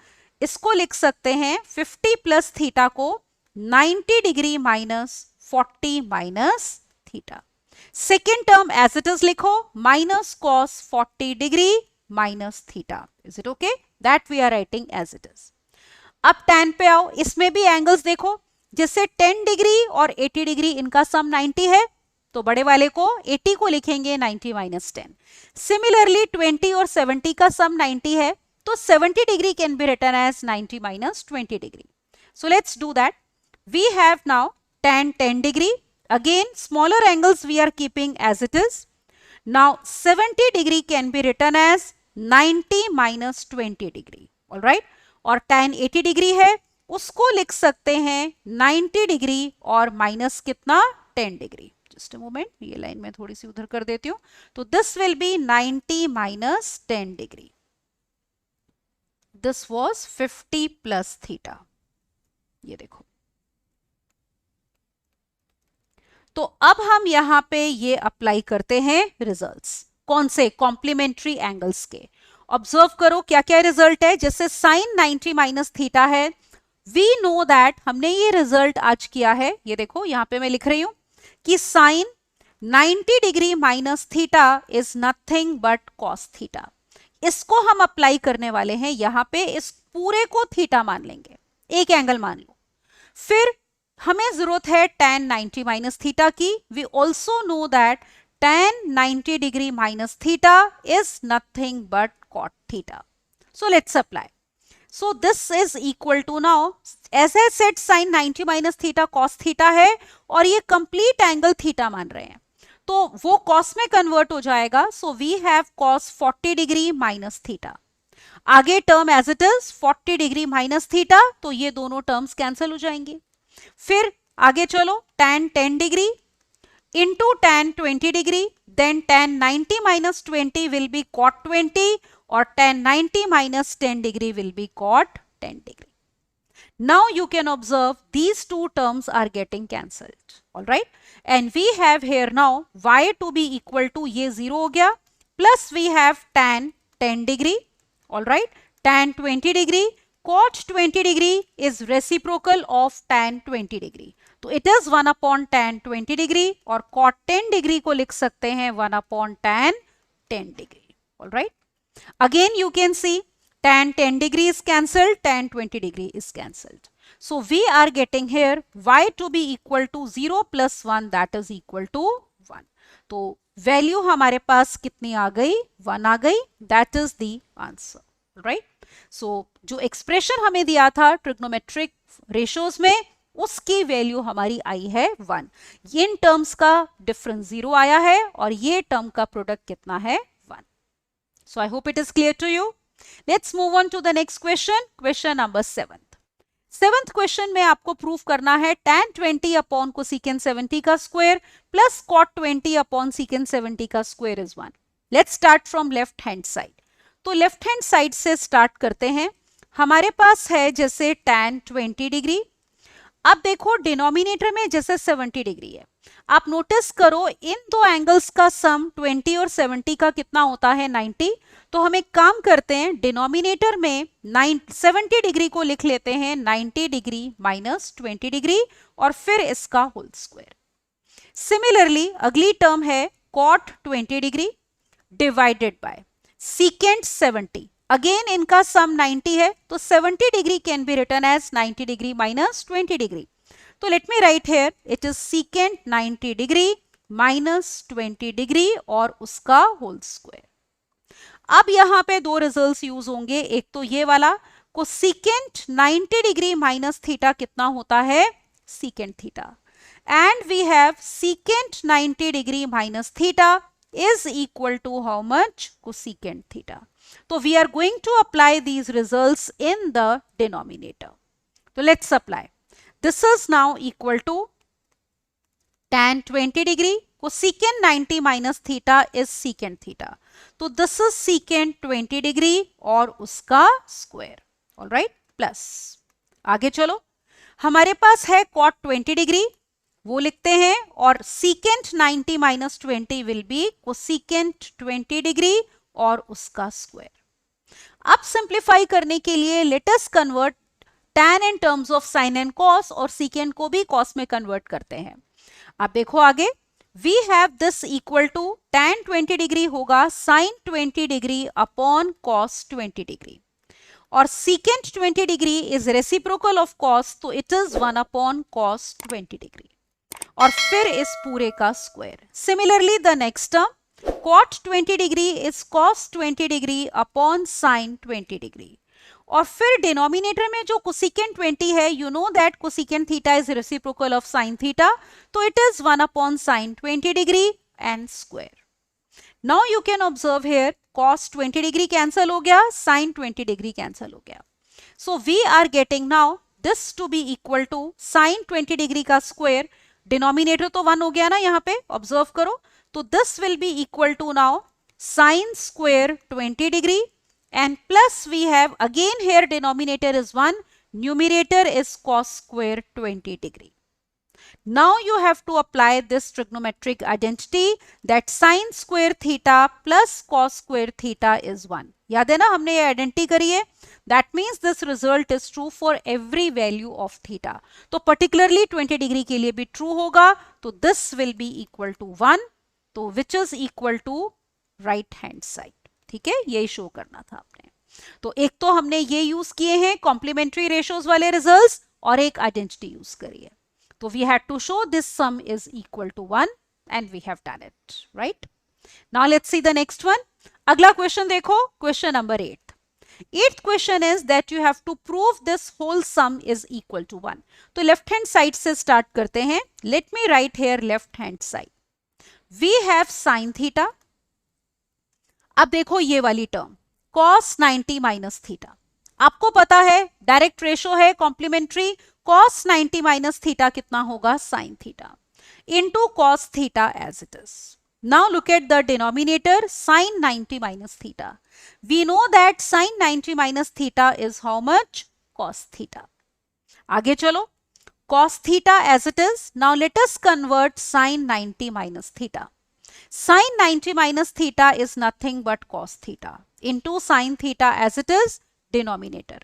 इसको लिख सकते हैं 50 प्लस थीटा को 90 degree minus 40 minus theta. Second term as it is लिखो, minus cos 40 degree minus theta. Is it okay? That we are writing as it is. अब tan पे आओ, इसमें भी एंगल्स देखो, जैसे 10 डिग्री और 80 डिग्री इनका सम 90 है, तो बड़े वाले को 80 को लिखेंगे 90 माइनस 10. सिमिलरली 20 और 70 का सम 90 है, तो 70 degree can be written as 90 minus 20 degree. So let's do that. We have now tan 10 degree. Again, smaller angles we are keeping as it is. Now 70 degree can be written as 90 minus 20 degree. All right? और tan 80 degree है, उसको लिख सकते हैं 90 degree और minus कितना, 10 degree. Just a moment, ये line मैं थोड़ी सी उधर कर देती हूं. तो this will be 90 minus 10 degree. This was 50 plus theta. ये देखो, तो अब हम यहां पे ये अप्लाई करते हैं रिजल्ट्स. कौन से, कॉम्प्लीमेंट्री एंगल्स के. ऑब्जर्व करो क्या क्या रिजल्ट है. जैसे साइन 90 माइनस थीटा है, वी नो दैट, हमने ये रिजल्ट आज किया है. ये देखो यहां पे मैं लिख रही हूं कि sine 90 degree minus theta is nothing but cos theta. इसको हम अप्लाई करने वाले हैं यहां पे. इस पूरे को थीटा मान लेंगे, एक एंगल मान लो. फिर हमें जरूरत है tan 90 माइनस थीटा की. We also know that tan 90 degree minus theta is nothing but cot theta. So let's apply. So this is equal to, now as I said, sine 90 minus theta cos theta है और ये complete angle theta मान रहे हैं, तो वो cos में convert हो जाएगा. So we have cos 40 degree minus theta. आगे term as it is 40 degree minus theta, तो ये दोनों टर्म्स कैंसिल हो जाएंगे। फिर आगे चलो, tan 10 degree into tan 20 degree, then tan 90 minus 20 will be cot 20 or tan 90 minus 10 degree will be cot 10 degree. Now you can observe these two terms are getting cancelled, alright, and we have here now y to be equal to ये 0 हो गया, plus we have tan 10 degree, alright, tan 20 degree, cot 20 degree is reciprocal of tan 20 degree. तो it is 1 upon tan 20 degree और cot 10 degree को लिख सकते हैं 1 upon tan 10 degree, alright. Again you can see tan 10 degree is cancelled, tan 20 degree is cancelled, so we are getting here y to be equal to 0 plus 1 that is equal to 1। तो value हमारे पास कितनी आ गई, 1 आ गई, that is the answer, right. So जो expression हमें दिया था ट्रिग्नोमेट्रिक रेशियोज में, उसकी वैल्यू हमारी आई है 1। इन टर्म्स का डिफरेंस 0 आया है और ये टर्म का प्रोडक्ट कितना है, 1। So I hope it is clear to you. Let's move on to the next question, question number 7th question में आपको प्रूव करना है tan 20 अपॉन कोसेकेंट 70 का square plus cot 20 upon secant 70 का square is 1। Let's start from left hand side. तो left hand side से start करते हैं। हमारे पास है जैसे tan 20 डिग्री, अब देखो डिनोमिनेटर में जैसे 70 डिग्री है, आप नोटिस करो इन दो एंगल्स का सम 20 और 70 का कितना होता है, 90। तो हम एक काम करते हैं, डिनोमिनेटर में 70 डिग्री को लिख लेते हैं 90 डिग्री माइनस 20 डिग्री और फिर इसका होल स्क्वायर। सिमिलरली अगली टर्म है cot 20 degree divided by secant 70। Again इनका सम 90 है, तो 70 degree can be written as 90 degree minus 20 degree. तो let me write here it is secant 90 degree minus 20 degree और उसका होल स्क्वायर। अब यहां पे दो रिजल्ट्स यूज होंगे, एक तो ये वाला को सेकेंट 90 डिग्री माइनस थीटा कितना होता है, secant theta, and we have secant 90 degree minus theta is equal to how much, cosecant theta. So we are going to apply these results in the denominator. So let's apply. This is now equal to tan 20 degree, cosecant 90 minus theta is secant theta. So this is secant 20 degree और उसका square. All right, plus. आगे चलो, हमारे पास है cot 20 degree, वो लिखते हैं, और secant 90 minus 20 will be cosecant 20 degree और उसका स्क्वायर। अब सिंप्लीफाई करने के लिए late us convert tan in terms of sin and cos और secant को भी cos में कन्वर्ट करते हैं। अब देखो आगे, we have this equal to tan 20 degree होगा sin 20 degree upon cos 20 degree, और secant 20 degree is reciprocal of cos, तो it is 1 upon cos 20 degree और फिर इस पूरे का square. Similarly the next term cot 20 degree is cos 20 degree upon sin 20 degree, और फिर डिनोमिनेटर में जो कोसेकेंट 20 है, you know that cosecant theta is reciprocal of sin theta, तो it is 1 upon sin 20 degree and square. Now you can observe here cos 20 degree cancel हो गया, sin 20 degree cancel हो गया, so we are getting now this to be equal to sin 20 degree का square, denominator तो 1 हो गया ना यहाँ पे, ऑब्जर्व करो, तो this will be equal to now sin square 20 degree and plus we have again here denominator is 1, numerator is cos square 20 degree. Now you have to apply this trigonometric identity that sin square theta plus cos square theta is 1. याद है ना, हमने ये identity करी है, that means this result is true for every value of theta. तो particularly 20 degree के लिए भी true होगा, तो this will be equal to 1, तो which is equal to right hand side. ठीक है, यही शो करना था आपने। तो एक तो हमने ये यूज किए हैं कॉम्प्लीमेंट्री रेशियोज वाले रिजल्ट्स, और एक आइडेंटिटी यूज करी है। तो we had to show this sum is equal to 1 and we have done it, right. Now let's see the next one. अगला क्वेश्चन देखो, question number 8th question is that you have to prove this whole sum is equal to 1। तो left hand side से start करते हैं। Let me write here left hand side, we have sine theta. अब देखो ये वाली term cos 90 minus theta. आपको पता है डायरेक्ट रेशो है कॉम्प्लीमेंट्री, cos 90 माइनस थीटा कितना होगा sin theta into cos theta as it is. Now look at the denominator sin 90 minus theta. We know that sin 90 minus theta is how much? Cos theta. आगे चलो, cos theta as it is. Now let us convert sin 90 minus theta. Sin 90 minus theta is nothing but cos theta into sin theta as it is denominator.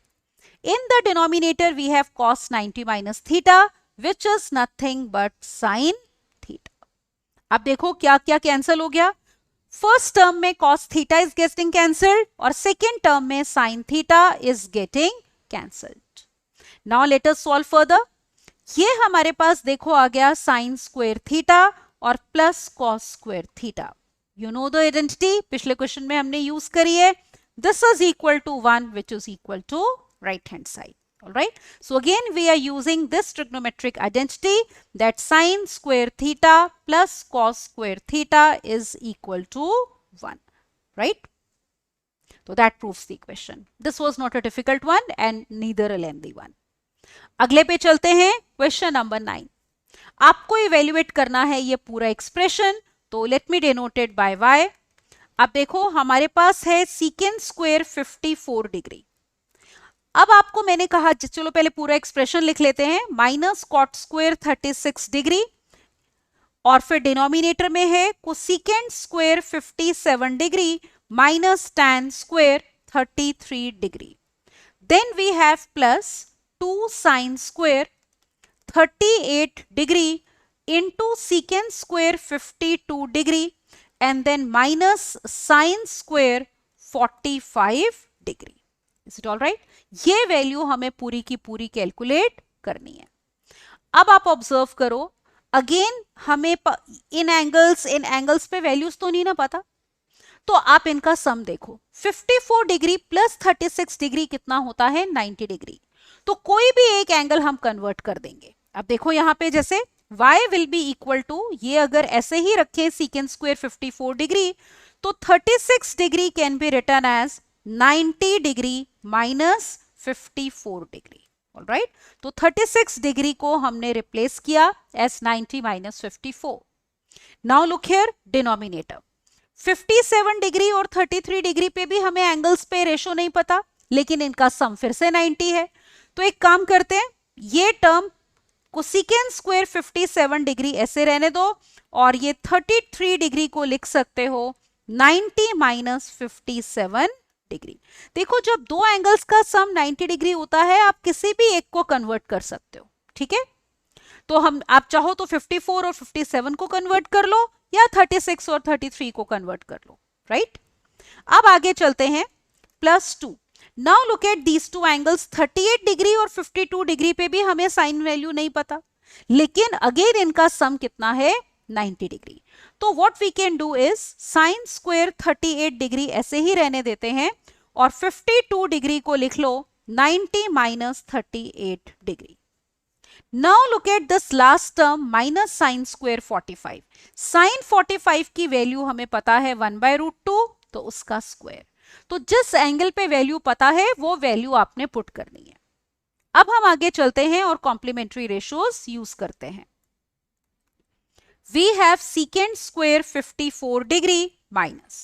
In the denominator we have cos 90 minus theta which is nothing but sin theta. अब देखो क्या क्या cancel हो गया। First term में cos theta is getting cancelled और second term में sin theta is getting cancelled. Now let us solve further. ये हमारे पास देखो आ गया sin स्क्वायर थीटा और plus cos square theta. You know the identity, पिछले क्वेश्चन में हमने यूज करी है। This is equal to 1 which is equal to right hand side. All right. So again, we are using this trigonometric identity that sin square theta plus cos square theta is equal to 1. Right? So that proves the equation. This was not a difficult one and neither a lengthy one. अगले पे चलते हैं, question number 9. आपको evaluate करना है ये पूरा expression, तो let me denote it by y. अब देखो हमारे पास है सीकेंट स्क्वायर 54 डिग्री। अब आपको मैंने कहा, चलो पहले पूरा एक्सप्रेशन लिख लेते हैं, माइनस कॉट स्क्वायर 36 डिग्री और फिर डिनोमिनेटर में है cosecant square 57 degree minus tan square 33 degree. Then we have plus 2 sine square 38 degree into secant square 52 degree and then minus sine square 45 degree. Is it all right? ये value हमें पूरी की पूरी calculate करनी है। अब आप ऑब्जर्व करो, अगेन हमें इन एंगल्स पे वैल्यूज तो नहीं ना पता, तो आप इनका सम देखो। 54 डिग्री प्लस 36 डिग्री कितना होता है? 90 डिग्री। तो कोई भी एक एंगल हम कन्वर्ट कर देंगे। अब देखो यहां पे जैसे y will be equal to, ये अगर ऐसे ही रखें सीकेंट स्क्वायर 54 डिग्री, तो 36 degree can be written as 90 degree minus 54 degree. All right, तो 36 डिग्री को हमने रिप्लेस किया as 90 minus 54। Now look here, denominator 57 degree और 33 डिग्री पे भी हमें एंगल्स पे रेशो नहीं पता, लेकिन इनका सम फिर से 90 है। तो एक काम करते हैं, ये टर्म कोसिकेंट स्क्वायर 57 डिग्री ऐसे रहने दो और ये 33 डिग्री को लिख सकते हो 90 माइनस 57 डिग्री। देखो जब दो एंगल्स का सम 90 डिग्री होता है, आप किसी भी एक को कन्वर्ट कर सकते हो। ठीक है, तो आप चाहो तो 54 और 57 को कन्वर्ट कर लो या 36 और 33 को कन्वर्ट कर लो। राइट, अब आगे चलते हैं, plus 2। Now look at these two angles, 38 degree और 52 डिग्री पे भी हमें साइन वैल्यू नहीं पता, लेकिन अगेन इनका सम कितना है? 90 डिग्री। तो what we can do is sine square 38 degree ऐसे ही रहने देते हैं और 52 डिग्री को लिख लो 90 minus 38 degree. Now look at this last term minus sine square 45। Sine 45 की वैल्यू हमें पता है 1/√2, तो उसका स्क्वायर। तो जिस एंगल पे वैल्यू पता है वो वैल्यू आपने पुट करनी है। अब हम आगे चलते हैं और कॉम्प्लीमेंट्री रेशियोज यूज करते हैं। We have secant square 54 degree minus.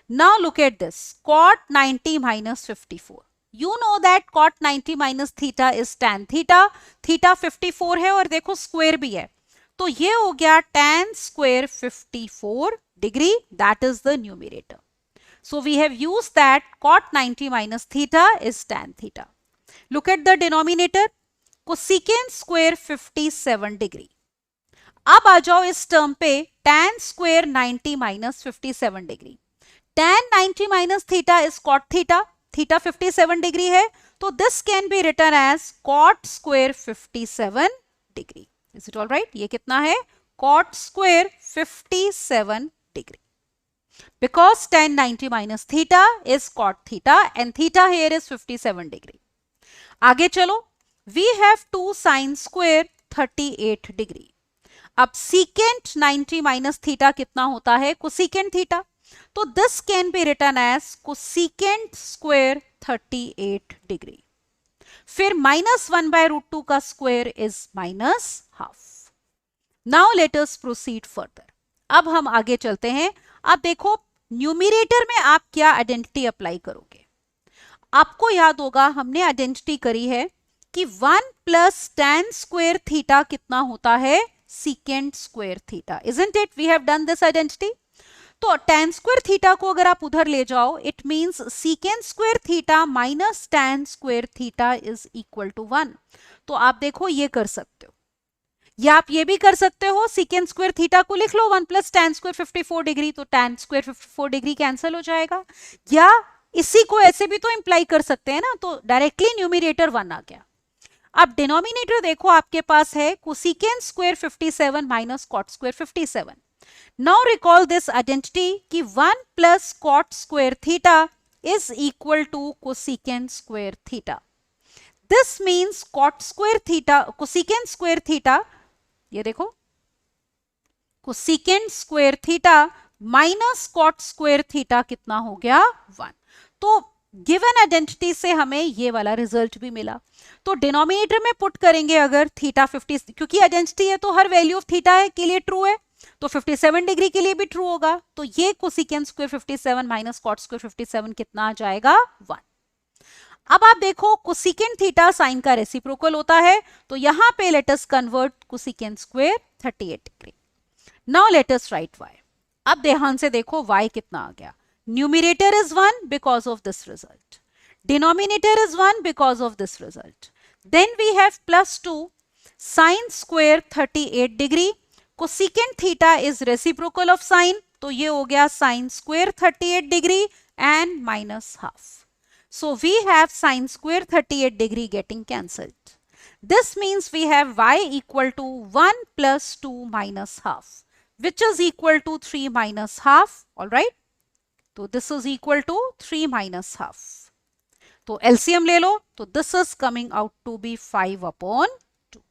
Now look at this, cot 90 minus 54. You know that cot 90 minus theta is tan theta. Theta 54 है और देखो स्क्वायर भी है, तो ये हो गया tan square 54 degree, that is the numerator. So we have used that cot 90 minus theta is tan theta. Look at the denominator, cosecant square 57 degree. अब आ जाओ इस टर्म पे, tan square 90 minus 57 degree. tan 90 minus theta is cot theta, theta 57 degree है, तो this can be written as cot square 57 degree. Is it all right? ये कितना है? cot square 57 degree. Because tan 90 minus theta is cot theta and theta here is 57 degree. आगे चलो, we have 2 sin square 38 degree. अब secant 90 minus theta कितना होता है? cosecant theta. तो this can be written as cosecant square 38 degree. फिर -1/√2 का square is -half. Now let us proceed further. अब हम आगे चलते हैं। अब देखो न्यूमरेटर में आप क्या आइडेंटिटी अप्लाई करोगे। आपको याद होगा हमने आइडेंटिटी करी है कि 1 प्लस tan स्क्वायर थीटा कितना होता है, secant square theta. Isn't it? We have done this identity. तो tan स्क्वायर थीटा को अगर आप उधर ले जाओ, it means secant square theta minus tan square theta is equal to 1। तो आप देखो ये कर सकते हो, या आप ये भी कर सकते हो, सीकेंट स्क्वायर थीटा को लिख लो 1 प्लस tan स्क्वायर 54 डिग्री, तो tan स्क्वायर 54 डिग्री कैंसिल हो जाएगा। या इसी को ऐसे भी तो इंप्लाई कर सकते हैं ना, तो डायरेक्टली न्यूमरेटर 1 आ गया। अब डिनोमिनेटर देखो आपके पास है cosecant square 57 minus cot square 57। Now recall this identity कि 1 plus cot square theta is equal to cosecant square theta. This means cot square theta, cosecant square theta, ये देखो cosecant square theta minus cot square theta कितना हो गया, 1। तो given identity से हमें ये वाला रिजल्ट भी मिला। तो डिनोमिनेटर में पुट करेंगे अगर थीटा 50, क्योंकि आइडेंटिटी है तो हर वैल्यू ऑफ थीटा है के लिए ट्रू है, तो 57 डिग्री के लिए भी ट्रू होगा। तो ये cosecant square 57 minus cot square 57 कितना आ जाएगा, 1। अब आप देखो कोसेकेंट थीटा साइन का रेसिप्रोकल होता है, तो यहां पे let us convert cosecant square 38 degree. Now let us write y। अब ध्यान से देखो y कितना आ गया। Numerator is 1 because of this result, denominator is 1 because of this result. Then we have +2 sine square 38 degree. Cosecant theta is reciprocal of sine, तो ये हो गया sign square 38 degree and minus half. So we have sine square 38 degree getting cancelled. This means we have y equal to 1 plus 2 minus half, which is equal to 3 minus half. All right. So this is equal to 3 minus half. तो LCM ले लो, तो this is coming out to be 5/2.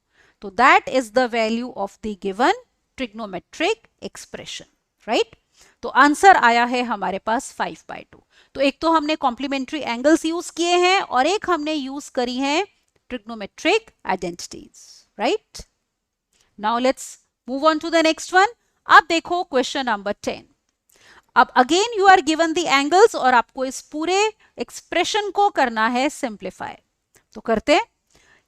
So that is the value of the given trigonometric expression, right? तो answer आया है हमारे पास 5/2। तो एक तो हमने कॉम्प्लीमेंट्री एंगल्स यूज किए हैं और एक हमने यूज करी है trigonometric identities, right. Now let's move on to the next one. अब देखो क्वेश्चन नंबर 10। अब again you are given the angles और आपको इस पूरे एक्सप्रेशन को करना है सिंप्लीफाई। तो करते हैं,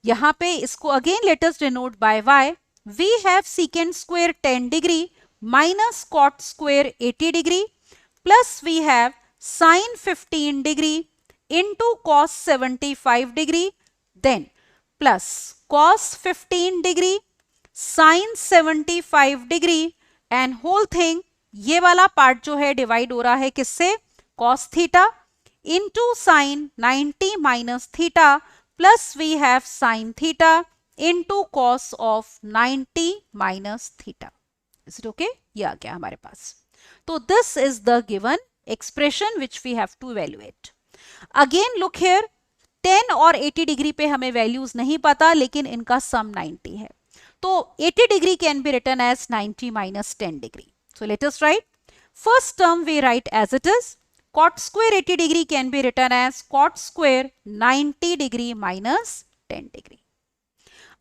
यहां पे इसको again let us denote by y। We have secant square 10 degree minus cot square 80 degree plus we have sin 15 degree into cos 75 degree, then plus cos 15 degree sin 75 degree and whole thing, ये वाला part जो है divide हो रहा है किससे, cos theta into sin 90 minus theta plus we have sin theta into cos of 90 minus theta. Is it okay? ये आ गया हमारे पास। तो this is the given expression which we have to evaluate. Again look here, 10 और 80 degree पे हमें values नहीं पता, लेकिन इनका सम 90 है। तो 80 degree can be written as 90 minus 10 degree. So let us write. First term we write as it is. Cot square 80 degree can be written as cot square 90 degree minus 10 degree.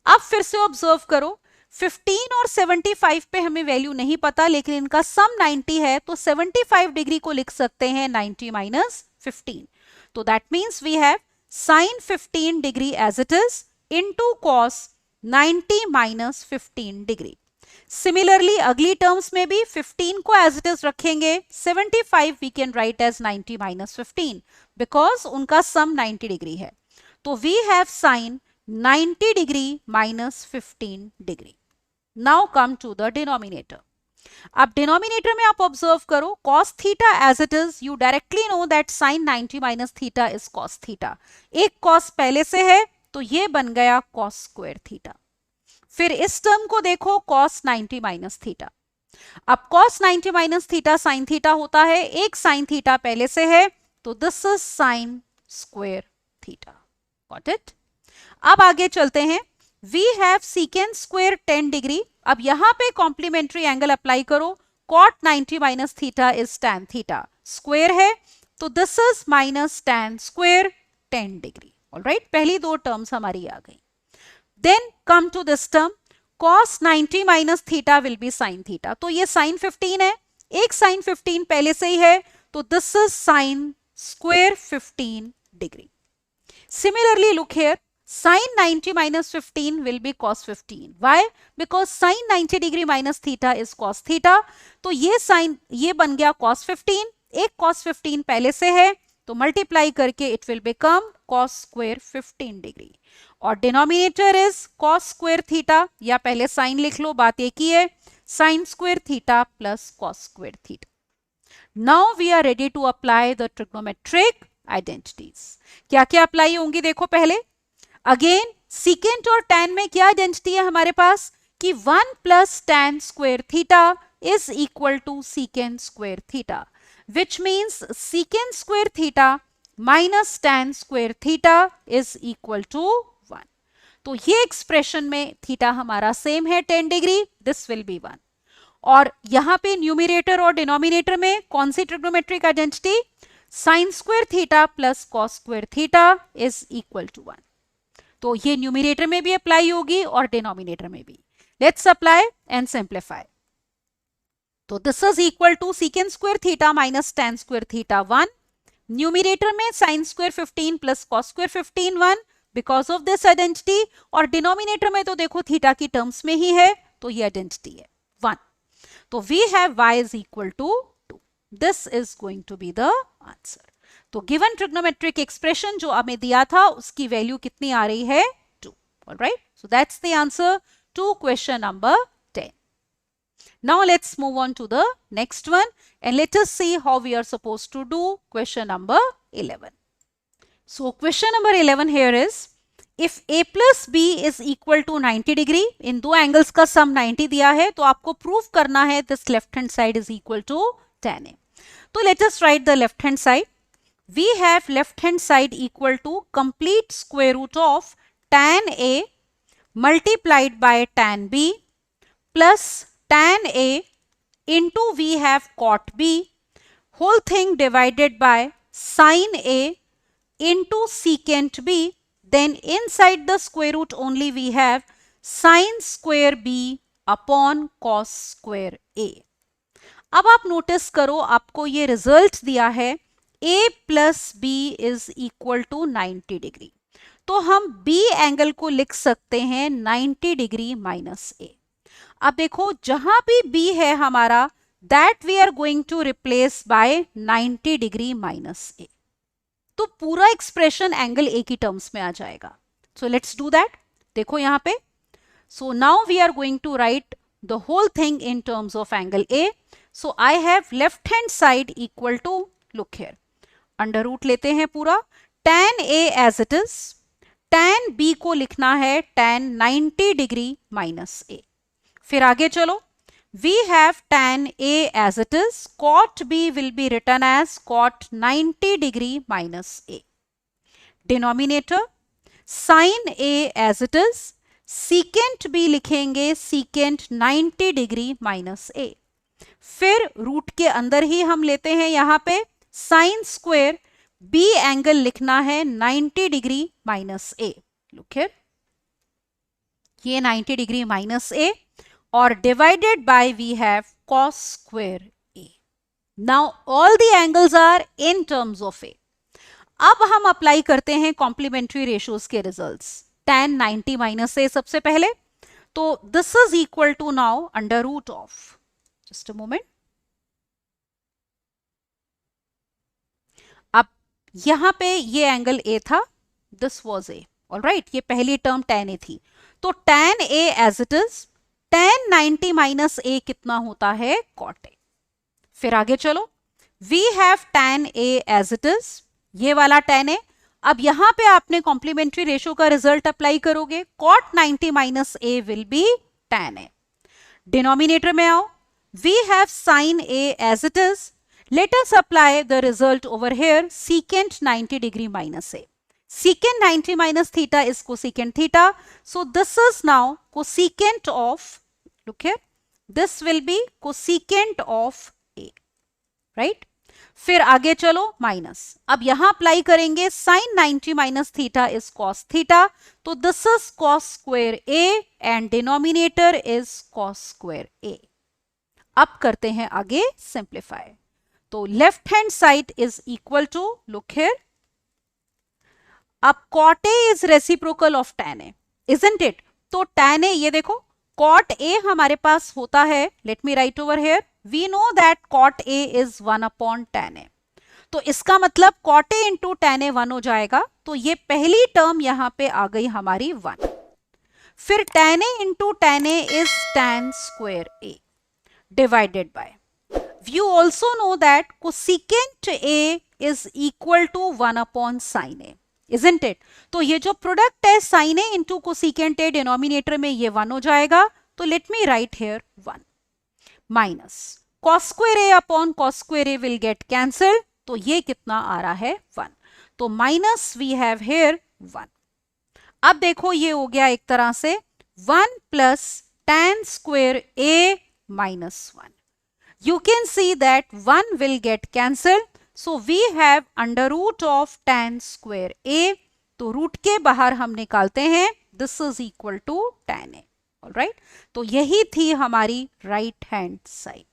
अब फिर से observe करो, 15 और 75 पे हमें value नहीं पता, लेकिन इनका सम 90 है, तो 75 डिग्री को लिख सकते हैं 90 माइनस 15। तो that means we have sine 15 degree as it is into cos 90 minus 15 degree. Similarly अगली टर्म्स में भी 15 को एज इट इज रखेंगे, 75 we can write as 90 minus 15 because उनका सम 90 डिग्री है। तो we have sine 90 degree minus 15 degree. Now come to the denominator. अब denominator में आप ऑब्जर्व करो, cos theta as it is, you directly know that sin 90 minus theta is cos theta. एक cos पहले से है, तो ये बन गया cos स्क्वायर थीटा। फिर इस टर्म को देखो, cos 90 माइनस थीटा। अब cos 90 minus theta sin theta होता है, एक sin थीटा पहले से है, तो this is sin square theta. Got it? अब आगे चलते हैं। We have secant square 10 degree. अब यहां पे कॉम्प्लीमेंट्री एंगल अप्लाई करो, cot 90 minus theta is tan theta, square है, तो this is minus tan square 10 degree. Alright, पहली दो टर्म्स हमारी आ गई। Then come to this term cos 90 minus theta will be sine theta. तो ये साइन 15 है, एक साइन 15 पहले से ही है, तो this is sine square 15 degree. Similarly, look here, sin 90 minus 15 will be cos 15. Why? Because sin 90 degree minus theta is cos theta. तो ये बन गया cos 15, एक cos 15 पहले से है, तो मल्टीप्लाई करके it will become cos square 15 degree. और denominator is cos square theta, या पहले sin लिख लो, बात एक ही है, sin square theta plus cos square theta. Now we are ready to apply the trigonometric identities. क्या क्या अप्लाई होंगी देखो पहले। अगेन सीकेंट और tan में क्या आइडेंटिटी है हमारे पास कि 1 plus tan square theta is equal to secant square theta, which means secant square theta minus tan square theta is equal to 1। तो ये एक्सप्रेशन में थीटा हमारा सेम है 10 डिग्री, दिस विल बी 1। और यहां पे न्यूमिनेटर और डिनोमिनेटर में कौन सी trigonometric identity, sine square theta plus cos square theta is equal to 1। तो ये न्यूमिनेटर में भी अप्लाई होगी और डिनोमिनेटर में भी। Let's apply and simplify. तो this is equal to secant square theta minus tan square theta 1, numerator में sine square 15 plus cos square 15 1 because of this identity, और डिनोमिनेटर में तो देखो थीटा की टर्म्स में ही है, तो ये आइडेंटिटी है 1। तो we have y is equal to 2। This is going to be the answer. तो गिवन ट्रिग्नोमेट्रिक एक्सप्रेशन जो हमें दिया था उसकी वैल्यू कितनी आ रही है 2। All right, so that's the answer to question number 10। Now let's move on to the next one and let us see how we are supposed to do question number 11. So question number 11 here is, if a plus b is equal to 90 degree, इन दो angles का सम 90 दिया है, तो आपको prove करना है this left hand side is equal to tan a. तो let us write the left hand side. We have left hand side equal to complete square root of tan a multiplied by tan b plus tan a into we have cot b whole thing divided by sin a into secant b. Then inside the square root only we have sin square b upon cos square a. अब आप notice करो, आपको ये result दिया है a plus b is equal to 90 degree, तो हम b angle को लिख सकते हैं 90 डिग्री माइनस a। अब देखो जहां भी b है हमारा, that we are going to replace by 90 degree minus a, तो पूरा एक्सप्रेशन एंगल a की टर्म्स में आ जाएगा। So let's do that. देखो यहां पे, so now we are going to write the whole thing in terms of angle A. So I have left hand side equal to, look here, under root लेते हैं पूरा, tan A as it is, tan B को लिखना है tan 90 degree minus A। फिर आगे चलो, we have tan A as it is, cot B will be written as cot 90 degree minus A। Denominator, sin A as it is, secant भी लिखेंगे secant 90 degree minus ए। फिर root के अंदर ही हम लेते हैं यहां पे साइन स्क्वायर बी एंगल लिखना है 90 degree minus A. Look here, ये 90 डिग्री माइनस ए और divided by we have cos square A. Now all the angles are in terms of A. अब हम अप्लाई करते हैं कॉम्प्लीमेंट्री रेशियोज के results. tan 90 minus A सबसे पहले, तो this is equal to now under root of, just a moment, अब यहां पे ये एंगल ए था, दिस वाज ए, ऑलराइट, ये पहली टर्म tan ए थी, तो tan A as it is, tan 90 minus A कितना होता है cot ए। फिर आगे चलो, we have tan A as it is, ये वाला tan ए। अब यहां पे आपने कॉम्प्लीमेंट्री रेशियो का रिजल्ट अप्लाई करोगे, cot 90 minus A will be tan A. Denominator में आओ, we have sin a as it is, let us apply the result over here, secant 90 degree minus a. Secant 90 minus theta is cosecant theta, so this is now cosecant of, look here, this will be cosecant of a, right? फिर आगे चलो minus, अब यहां apply करेंगे sine 90 minus theta is cos theta, तो this is cos square A and denominator is cos square A. अब करते हैं आगे सिंप्लीफाई, तो left hand side is equal to, look here, अब cot a इज reciprocal of tan a, isn't it? तो tan a, ये देखो cot a हमारे पास होता है, let me write over here, we know that cot a is 1 upon tan a, तो इसका मतलब cot a into tan a 1 हो जाएगा, तो ये पहली टर्म यहां पे आ गई हमारी 1। फिर tan a into tan a is tan square a divided by, you also know that cosecant a is equal to 1 upon sin a, isn't it? तो ये जो प्रोडक्ट है sin a into cosecant a denominator में ये 1 हो जाएगा, तो let me write here 1 minus cos square a upon cos square a will get cancelled, तो ये कितना आ रहा है 1, तो माइनस वी हैव हियर 1। अब देखो ये हो गया एक तरह से 1 plus tan square a minus 1, you can see that 1 will get cancelled, so we have under root of tan square a, तो रूट के बाहर हम निकालते हैं this is equal to tan a, alright? तो यही थी हमारी राइट हैंड साइड,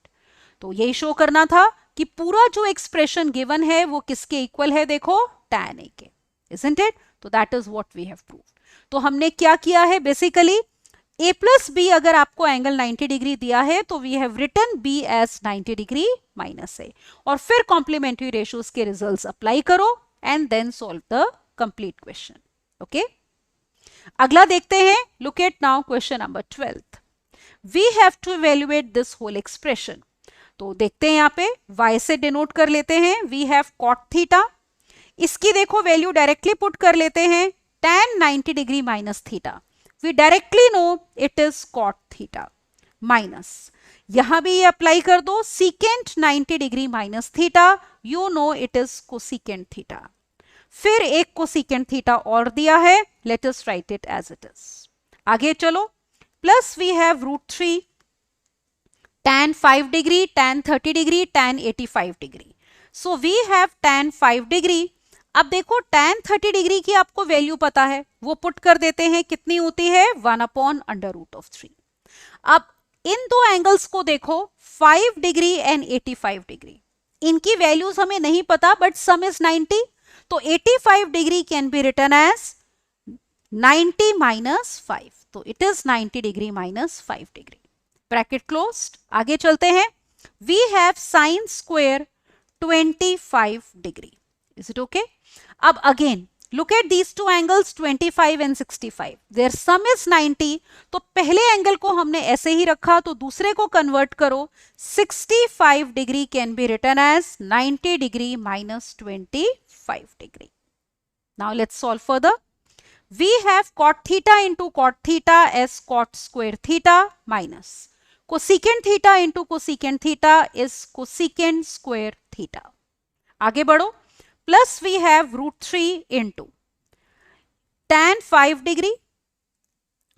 तो यही शो करना था कि पूरा जो एक्सप्रेशन गिवन है वो किसके इक्वल है, देखो tan a के, isn't it? तो that is what we have proved। तो हमने क्या किया है, बेसिकली a प्लस बी अगर आपको एंगल 90 डिग्री दिया है तो we have written b as 90 degree minus a, और फिर कॉम्प्लीमेंट्री रेशियोज के रिजल्ट्स अप्लाई करो and then solve the complete question. Okay, अगला देखते हैं, look at now question number 12। We have to evaluate this whole expression, तो देखते हैं यहाँ पे y से डिनोट कर लेते हैं, वी हैव cot थीटा, इसकी देखो वैल्यू डायरेक्टली पुट कर लेते हैं tan 90 degree minus theta, we directly know it is cot theta minus, यहां भी ये अप्लाई कर दो secant 90 degree minus theta, you know it is cosecant theta, फिर एक cosecant थीटा और दिया है, let us write it as it is। आगे चलो, plus we have root 3 tan 5 degree, tan 30 degree, tan 85 degree, so we have tan 5 degree. अब देखो tan 30 degree की आपको वैल्यू पता है, वो पुट कर देते हैं, कितनी होती है 1 अपॉन अंडर रूट ऑफ 3। अब इन दो एंगल्स को देखो 5 डिग्री एंड 85 डिग्री, इनकी वैल्यूज हमें नहीं पता बट सम इज 90, तो 85 degree can be written as 90 minus 5, तो it is 90 degree minus 5 degree, bracket closed. आगे चलते हैं, we have sine square 25 degree, is it okay? अब again look at these two angles 25 and 65, their sum is 90, तो पहले angle को हमने ऐसे ही रखा, तो दूसरे को कन्वर्ट करो, 65 degree can be written as 90 degree minus 25 degree. Now let's solve further, we have cot theta into cot theta as cot square theta minus cosecant theta into cosecant theta is cosecant square theta. आगे बढ़ो, plus we have root 3 into tan 5 degree,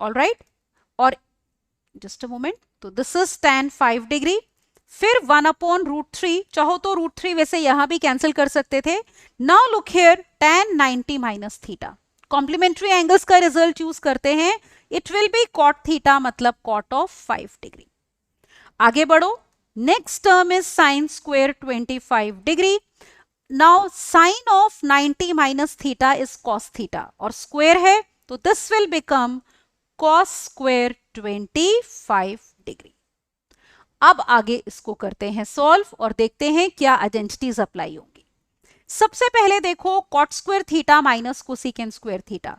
all right, और just a moment, तो this is tan 5 degree, फिर 1 upon root 3, चाहो तो root 3 वैसे यहां भी कैंसिल कर सकते थे। Now look here tan 90 minus theta, complementary angles का रिजल्ट यूज करते हैं, it will be cot theta मतलब cot ऑफ 5 डिग्री। आगे बढ़ो, next term is sine square 25 degree, now sine of 90 minus theta is cos theta और square है, तो this will become cos square 25 degree. अब आगे इसको करते हैं सॉल्व और देखते हैं क्या आइडेंटिटीज अप्लाई होंगी। सबसे पहले देखो cot square theta minus cosecant square theta,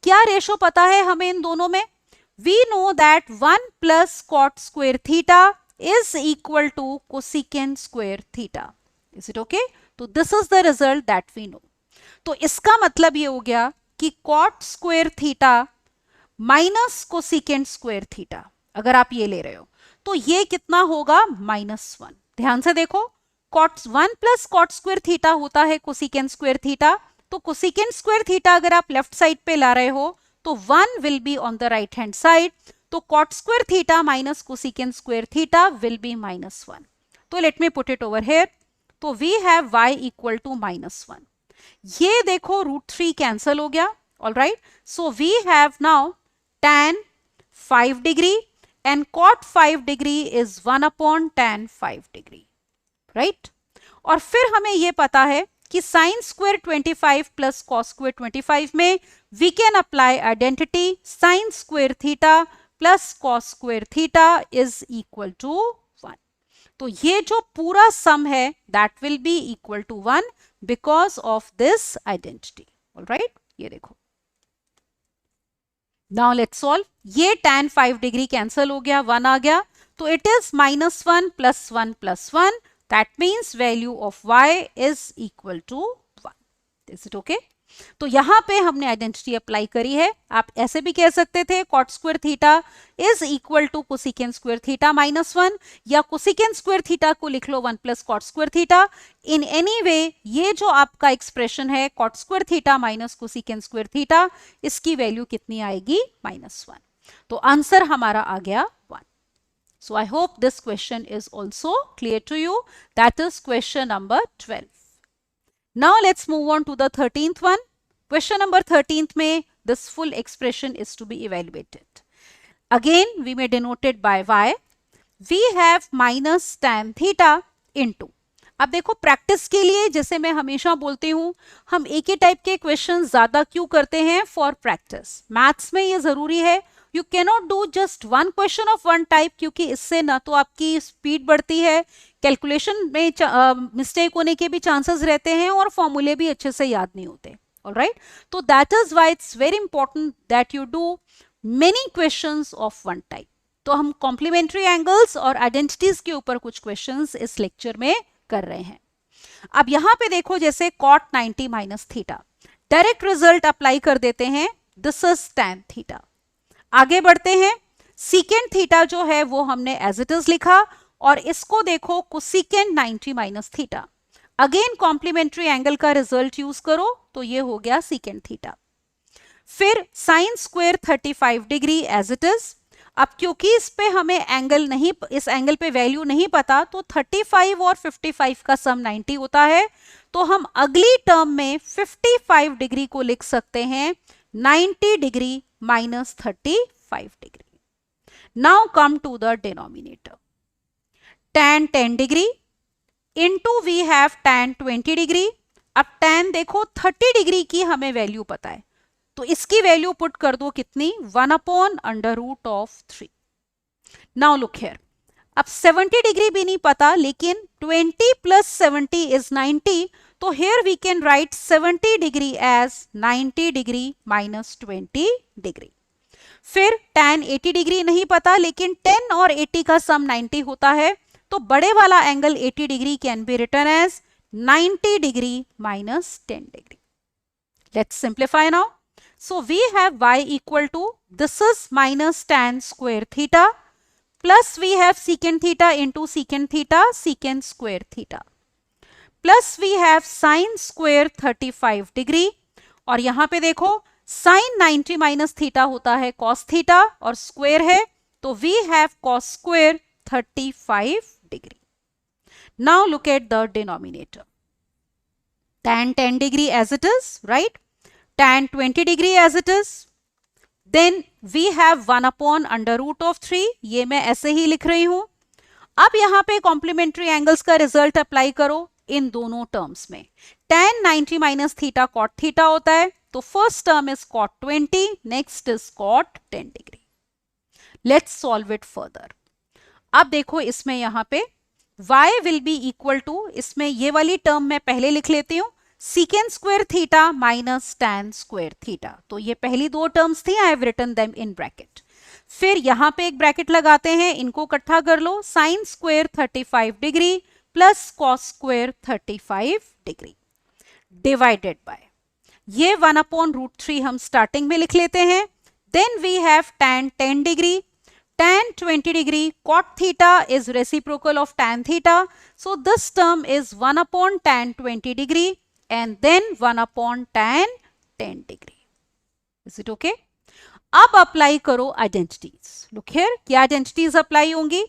क्या रेशो पता है हमें इन दोनों में? We know that 1 plus cot square theta is equal to cosecant square theta, is it okay? तो this is the result that we know. तो इसका मतलब ये हो गया कि cot square theta minus cosecant square theta, अगर आप ये ले रहे हो तो ये कितना होगा -1। ध्यान से देखो, cot 1 plus cot square theta होता है कोसिकेंट स्क्वायर थीटा, तो कोसिकेंट स्क्वायर थीटा अगर आप लेफ्ट साइड पे ला रहे हो तो 1 will be on the right hand side, तो cot square theta minus cosecant square theta will be -1। तो let me put it over here, तो तो we have y equal to -1. ये देखो √3 कैंसल हो गया. All right, so we have now tan 5 degree and cot 5 degree is 1/tan 5 degree. Right, और फिर हमें ये पता है कि sin square 25 plus cos square 25 में we can apply identity sin square theta plus cos square theta is equal to 1. तो ये जो पूरा सम है that will be equal to 1 because of this identity. All right, ये देखो. Now let's solve. ये tan 5 degree cancel हो गया, 1 आ गया, तो it is -1 plus 1 plus 1. That means value of y is equal to 1. Is it okay? तो यहां पे हमने आइडेंटिटी अप्लाई करी है. आप ऐसे भी कह सकते थे cot square theta is equal to cosecant square theta -1, या cosecant square theta को लिख लो 1 plus cot square theta. In any way, ये जो आपका एक्सप्रेशन है cot square theta minus cosecant square theta, इसकी वैल्यू कितनी आएगी? -1. तो आंसर हमारा आ गया 1. So I hope this question is also clear to you. That is question number 12. Now let's move on to the 13th one. Question number 13th में this full expression is to be evaluated. Again we may denote it by y. We have minus tan theta into. अब देखो practice के लिए, जैसे मैं हमेशा बोलती हूँ, हम एक ही टाइप के क्वेश्चन ज्यादा क्यों करते हैं? For practice. मैथ्स में ये जरूरी है. You cannot do just one question of one type, क्योंकि इससे ना तो आपकी स्पीड बढ़ती है, कैलकुलेशन में मिस्टेक होने के भी चांसेस रहते हैं, और फॉर्मूले भी अच्छे से याद नहीं होते. ऑलराइट, तो that is why it's very important that you do many questions of one type. तो हम कॉम्प्लीमेंट्री एंगल्स और आइडेंटिटीज के ऊपर कुछ क्वेश्चंस इस लेक्चर में कर रहे हैं. अब यहां पे देखो, जैसे cot 90 minus theta, direct result apply कर देते हैं. This is tan theta. आगे बढ़ते हैं. सीकेंट थीटा जो है वो हमने एज इट इज लिखा, और इसको देखो cosecant 90 minus theta. Again complementary angle का रिजल्ट यूज करो, तो ये हो गया सीकेंट थीटा. फिर sine square 35 degree as it is. अब क्योंकि इस पे हमें एंगल नहीं, इस एंगल पे वैल्यू नहीं पता, तो 35 और 55 का सम 90 होता है, तो हम अगली टर्म में 55 डिग्री को लिख सकते हैं 90 degree minus 35 degree. Now come to the denominator. Tan 10 degree into we have tan 20 degree. अब tan देखो 30 डिग्री की हमें वैल्यू पता है, तो इसकी वैल्यू पुट कर दो कितनी? 1/√3. Now look here. अब 70 डिग्री भी नहीं पता, लेकिन 20 plus 70 is 90. तो here we can write 70 degree as 90 degree minus 20 degree. फिर tan 80 डिग्री नहीं पता, लेकिन 10 और 80 का सम 90 होता है, तो बड़े वाला angle 80 degree can be written as 90 degree minus 10 degree. Let's simplify now. So we have y equal to, this is minus tan square theta, plus we have secant theta into secant theta, secant square theta. Plus we have sine square 35 degree, और यहां पे देखो sign 90 minus theta होता है cos theta, और square है, तो we have cos square 35 degree. Now look at the denominator. tan 10 degree as it is, right, tan 20 degree as it is, then we have 1/√3. ये मैं ऐसे ही लिख रही हूं. अब यहां पे कॉम्प्लीमेंट्री एंगल्स का रिजल्ट अप्लाई करो इन दोनों टर्म्स में. tan 90 minus theta cot theta होता है, तो first term is cot 20, next is cot 10 degree. Let's solve it further. अब देखो इसमें यहां पे y will be equal to, इसमें ये वाली टर्म मैं पहले लिख लेती हूं, secant square theta minus tan square theta. तो ये पहली दो टर्म्स थी, I have written them in bracket. फिर यहां पे एक ब्रैकेट लगाते हैं, इनको इकट्ठा कर लो. Sine square 35 degree plus cos square 35 degree divided by, ये 1/√3 हम स्टार्टिंग में लिख लेते हैं. Then we have tan 10 degree, tan 20 degree, cot theta is reciprocal of tan theta, so this term is 1/tan 20 degree and then 1/tan 10 degree. Is it okay? अब apply करो identities. Look here, क्या identities apply होंगी?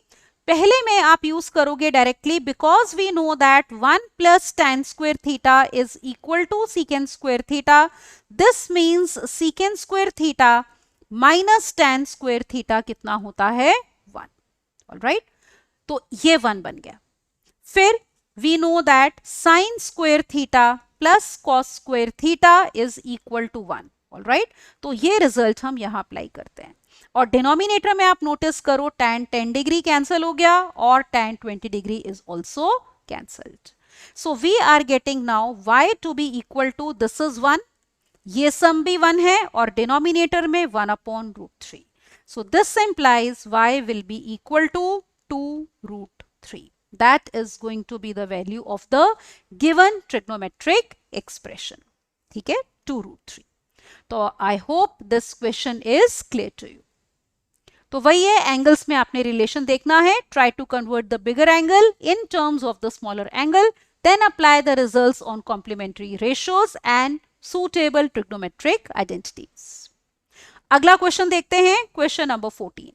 पहले में आप use करोगे directly, because we know that 1 plus tan square theta is equal to secant square theta. This means secant square theta minus tan square theta कितना होता है 1. ऑलराइट, तो ये 1 बन गया. फिर we know that sine square theta plus cos square theta is equal to 1. Alright, तो ये रिजल्ट हम यहां अप्लाई करते हैं. और डिनोमिनेटर में आप नोटिस करो tan 10 डिग्री कैंसिल हो गया और tan 20 degree is also cancelled. So we are getting now y to be equal to this is 1, ये सम भी 1 है और डिनोमिनेटर में 1/√3. So this implies y will be equal to 2√3. That is going to be the value of the given trigonometric expression. ठीक है, 2√3. तो I hope this question is clear to you. तो वही है, एंगल्स में आपने रिलेशन देखना है. Try to convert the bigger angle in terms of the smaller angle, then apply the results on complementary ratios and suitable trigonometric identities. अगला question देखते हैं, question number 14.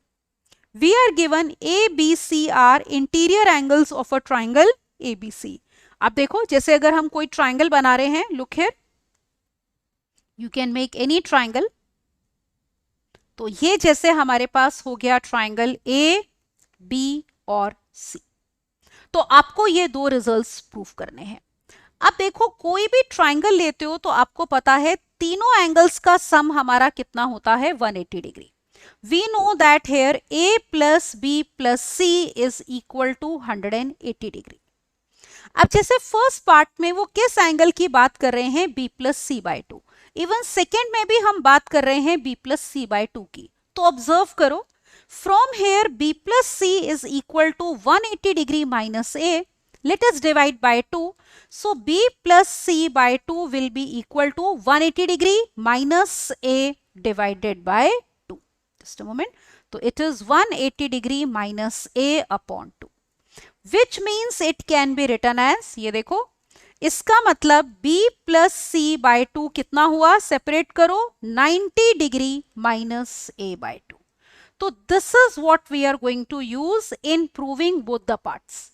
We are given A, B, C are interior angles of a triangle ABC. अब देखो, जैसे अगर हम कोई triangle बना रहे हैं, look here, you can make any triangle. तो ये जैसे हमारे पास हो गया ट्राइंगल A, B और C. तो आपको ये दो रिजल्ट्स प्रूफ करने हैं. अब देखो, कोई भी ट्राइंगल लेते हो तो आपको पता है तीनों एंगल्स का सम हमारा कितना होता है 180 degree. We know that here A plus B plus C is equal to 180 degree. अब जैसे फर्स्ट पार्ट में वो किस एंगल की बात कर रहे हैं, B plus C by 2. Even second में भी हम बात कर रहे हैं B plus C by 2 की. तो ऑब्जर्व करो, from here B plus C is equal to 180 degree minus A. Let us divide by 2. So B plus C by 2 will be equal to 180 degree minus A divided by 2. Just a moment. So it is 180 degree minus A upon 2. Which means it can be written as, ये देखो, इसका मतलब B plus C by 2 कितना हुआ, separate करो, 90 degree minus A by 2. तो this is what we are going to use in proving both the parts.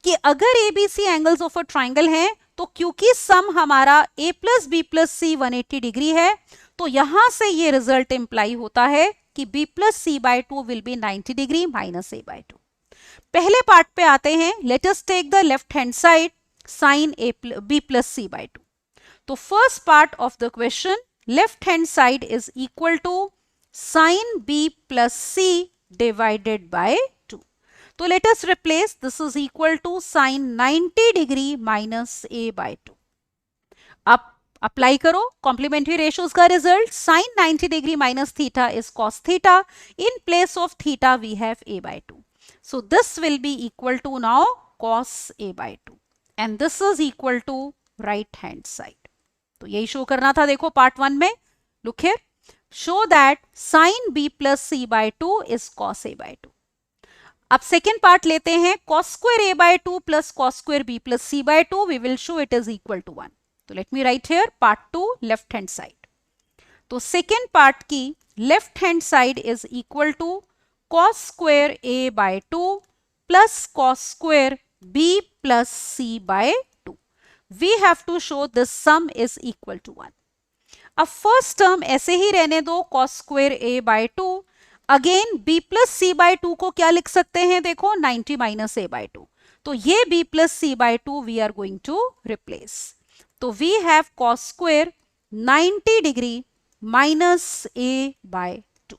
कि अगर ABC angles of a triangle हैं, तो क्योंकि सम हमारा A plus B plus C 180 degree है, तो यहां से ये रिजल्ट इंप्लाई होता है कि B plus C by 2 will be 90 degree minus A by 2. पहले पार्ट पे आते हैं. Let us take the left hand side, sine B plus C by 2. तो first part of the question, left hand side is equal to sine B plus C divided by 2. तो let us replace, this is equal to sine 90 degree minus A by 2. अब apply करो complementary ratios का result. Sine 90 degree minus theta is cos theta. In place of theta we have A by 2. So this will be equal to now cos A by 2 and this is equal to right hand side. तो यही show करना था. देखो part 1 में, look here, show that sine B plus C by 2 is cos A by 2. अब second part लेते हैं, cos square A by 2 plus cos square B plus C by 2. We will show it is equal to 1. तो let me write here part 2 left hand side. तो second part की left hand side is equal to cos square A by 2 plus cos square B plus C by 2. We have to show this sum is equal to 1. अब first term ऐसे ही रहने दो, cos square A by 2. Again B plus C by 2 को क्या लिख सकते हैं, देखो 90 माइनस A बाय 2. तो ये B plus C by 2 we are going to replace. तो we have cos square 90 degree minus A by 2.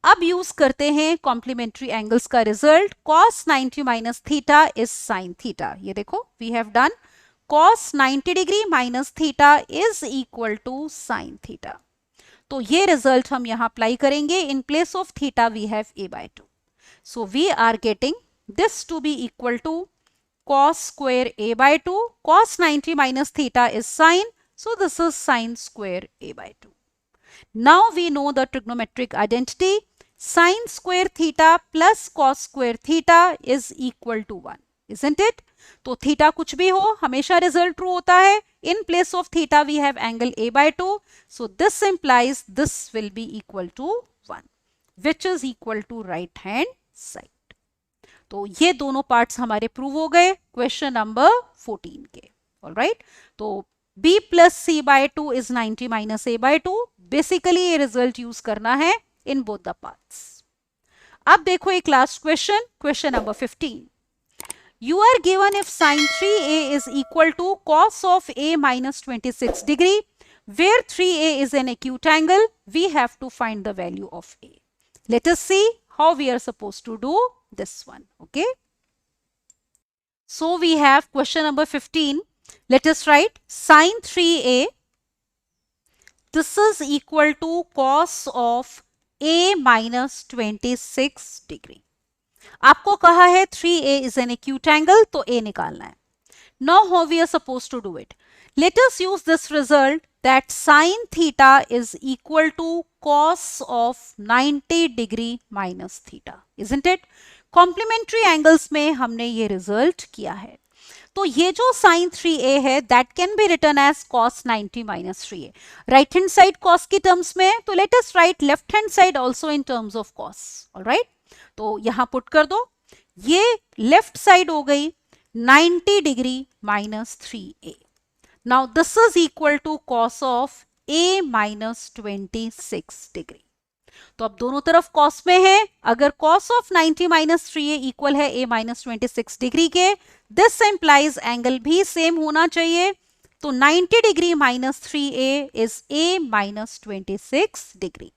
अब यूज करते हैं कॉम्प्लीमेंट्री एंगल्स का result. Cos 90 minus theta is sine theta. ये देखो we have done cos 90 degree minus theta is equal to sine theta. तो ये result हम यहां अप्लाई करेंगे. In place of theta we have A by 2. So we are getting this to be equal to cos square A by 2. Cos 90 minus theta is sine. So this is sine square A by 2. Now we know the trigonometric identity. Sine square theta plus cos square theta is equal to 1. Isn't it? तो theta कुछ भी हो, हमेशा result true होता है. In place of theta we have angle A by 2. So this implies this will be equal to 1, which is equal to right hand side. तो ये दोनों पार्ट्स हमारे प्रूव हो गए क्वेश्चन नंबर 14 के। ऑलराइट, तो b plus C by 2 is 90 minus a by 2। Basically ये result use करना है इन बोथ द पार्ट्स। अब देखो एक last question, question number 15। You are given if sine 3a is equal to cos of a minus 26 degree, where 3a is an acute angle, we have to find the value of a. Let us see how we are supposed to do this one. Okay. So we have question number 15. Let us write sine 3a. This is equal to cos of a minus 26 degree. आपको कहा है 3a is an acute angle, तो a निकालना है। Now how we are supposed to do it? Let us use this result that sine theta is equal to cos of 90 degree minus theta, isn't it? Complementary angles में हमने ये result किया है। तो ये जो sin 3a है that can be written as cos 90 minus 3a. Right hand side cos की terms में, तो let us write left hand side also in terms of cos. Alright? तो यहां पुट कर दो, ये लेफ्ट साइड हो गई 90 degree minus 3a। Now this is equal to cos of a minus 26 degree. तो अब दोनों तरफ कॉस में है, अगर cos of 90 minus 3a equal है a माइनस 26 डिग्री के, दिस इंप्लाइज एंगल भी सेम होना चाहिए। तो 90 degree minus 3a is a minus 26 degree.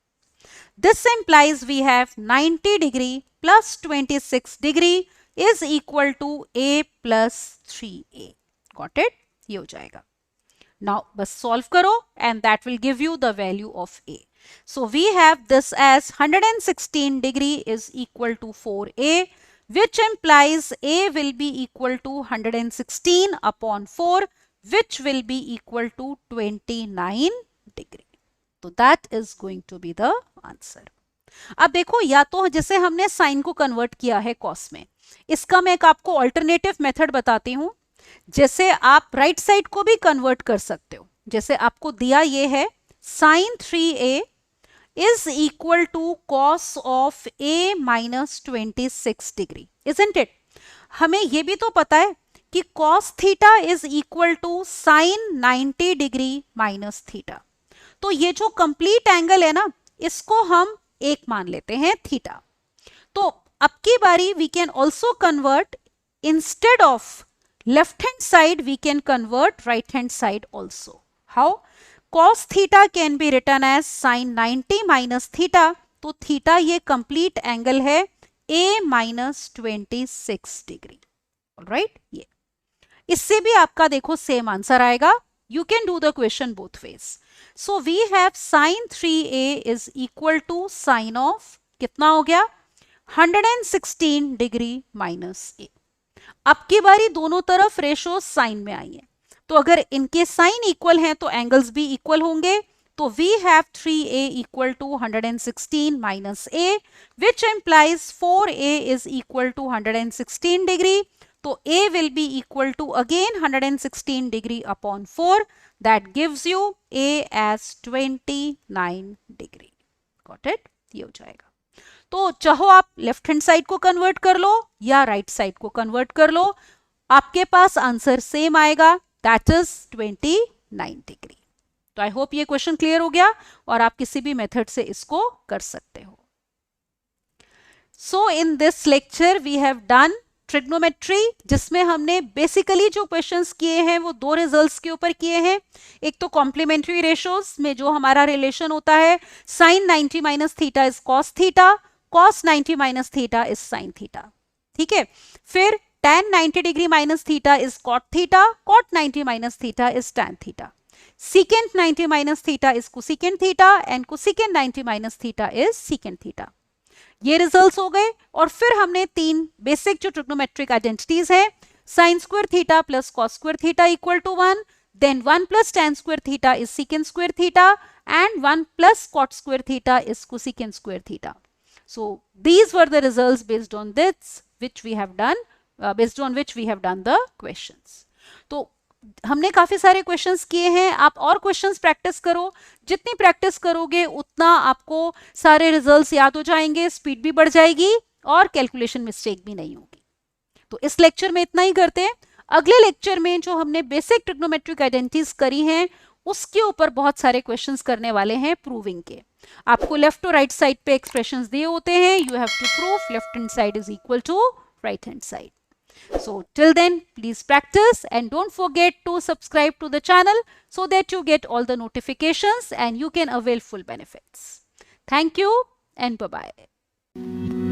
This implies we have 90 degree plus 26 degree is equal to a plus 3a. Got it? ये हो जाएगा। Now बस solve करो and that will give you the value of a. So we have this as 116 degree is equal to 4a, which implies a will be equal to 116 upon 4, which will be equal to 29 degree. तो that is going to be the answer. अब देखो, या तो जैसे हमने sign को convert किया है कॉस में, इसका मैं एक आपको ऑल्टरनेटिव मेथड बताती हूं। जैसे आप राइट साइड को भी कन्वर्ट कर सकते हो। जैसे आपको दिया ये है sine 3a is equal to cos of a minus 26 degree, isn't it? हमें ये भी तो पता है कि cos theta is equal to sine 90 degree minus theta. तो ये जो कंप्लीट एंगल है ना, इसको हम एक मान लेते हैं थीटा। तो अब की बारी we can also convert, instead of left hand side we can convert right hand side also. How? Cos theta can be written as sine 90 minus theta. तो थीटा ये कंप्लीट एंगल है a माइनस 26 डिग्री। ऑलराइट, ये इससे भी आपका देखो same answer आएगा। You can do the question both ways. So we have sine 3a is equal to sine of कितना हो गया 116 डिग्री माइनस a। अब की बारी दोनों तरफ रेशो साइन में आई है, तो अगर इनके साइन इक्वल हैं तो एंगल्स भी इक्वल होंगे। तो we have 3a equal to 116 minus a, which implies 4a is equal to 116 degree. तो a will be equal to again 116 degree upon 4. That gives you a as 29 degree. Got it? ये हो जाएगा। तो चाहो आप left hand side को convert कर लो या राइट साइड को कन्वर्ट कर लो, आपके पास आंसर सेम आएगा, दैट इज 29 डिग्री। तो आई होप ये क्वेश्चन क्लियर हो गया और आप किसी भी मेथड से इसको कर सकते हो। So in this lecture we have done trigonometry, जिसमें हमने बेसिकली जो क्वेश्चंस किए हैं वो दो रिजल्ट्स के ऊपर किए हैं। एक तो कॉम्प्लीमेंट्री रेशियोज में जो हमारा रिलेशन होता है sine 90 minus theta is cos theta, cos 90 minus theta is sine theta. ठीक है, फिर tan 90 degree minus theta is cot theta, cot 90 minus theta is tan theta, secant 90 minus theta is cosecant theta and cosecant 90 minus theta is secant theta. ये results हो गए। और फिर हमने तीन बेसिक जो ट्रिग्नोमेट्रिक आइडेंटिटीज है, sine square theta plus cos square theta equal to 1, then 1 plus tan square theta is secant square theta and 1 plus cot square theta is cosecant square theta. So these were the results based on this which we have done, based on which we have done the questions. तो हमने काफी सारे questions किए हैं, आप और questions practice करो। जितनी प्रैक्टिस करोगे उतना आपको सारे रिजल्ट्स याद हो जाएंगे, स्पीड भी बढ़ जाएगी और कैलकुलेशन मिस्टेक भी नहीं होगी। तो इस लेक्चर में इतना ही करते हैं। अगले लेक्चर में जो हमने बेसिक ट्रिग्नोमेट्रिक आइडेंटिटीज करी हैं उसके ऊपर बहुत सारे क्वेश्चंस करने वाले हैं प्रूविंग के। आपको लेफ्ट और राइट साइड पे एक्सप्रेशंस दिए होते हैं, you have to prove left hand side is equal to right hand side. So till then, please practice and don't forget to subscribe to the channel so that you get all the notifications and you can avail full benefits. Thank you and bye-bye.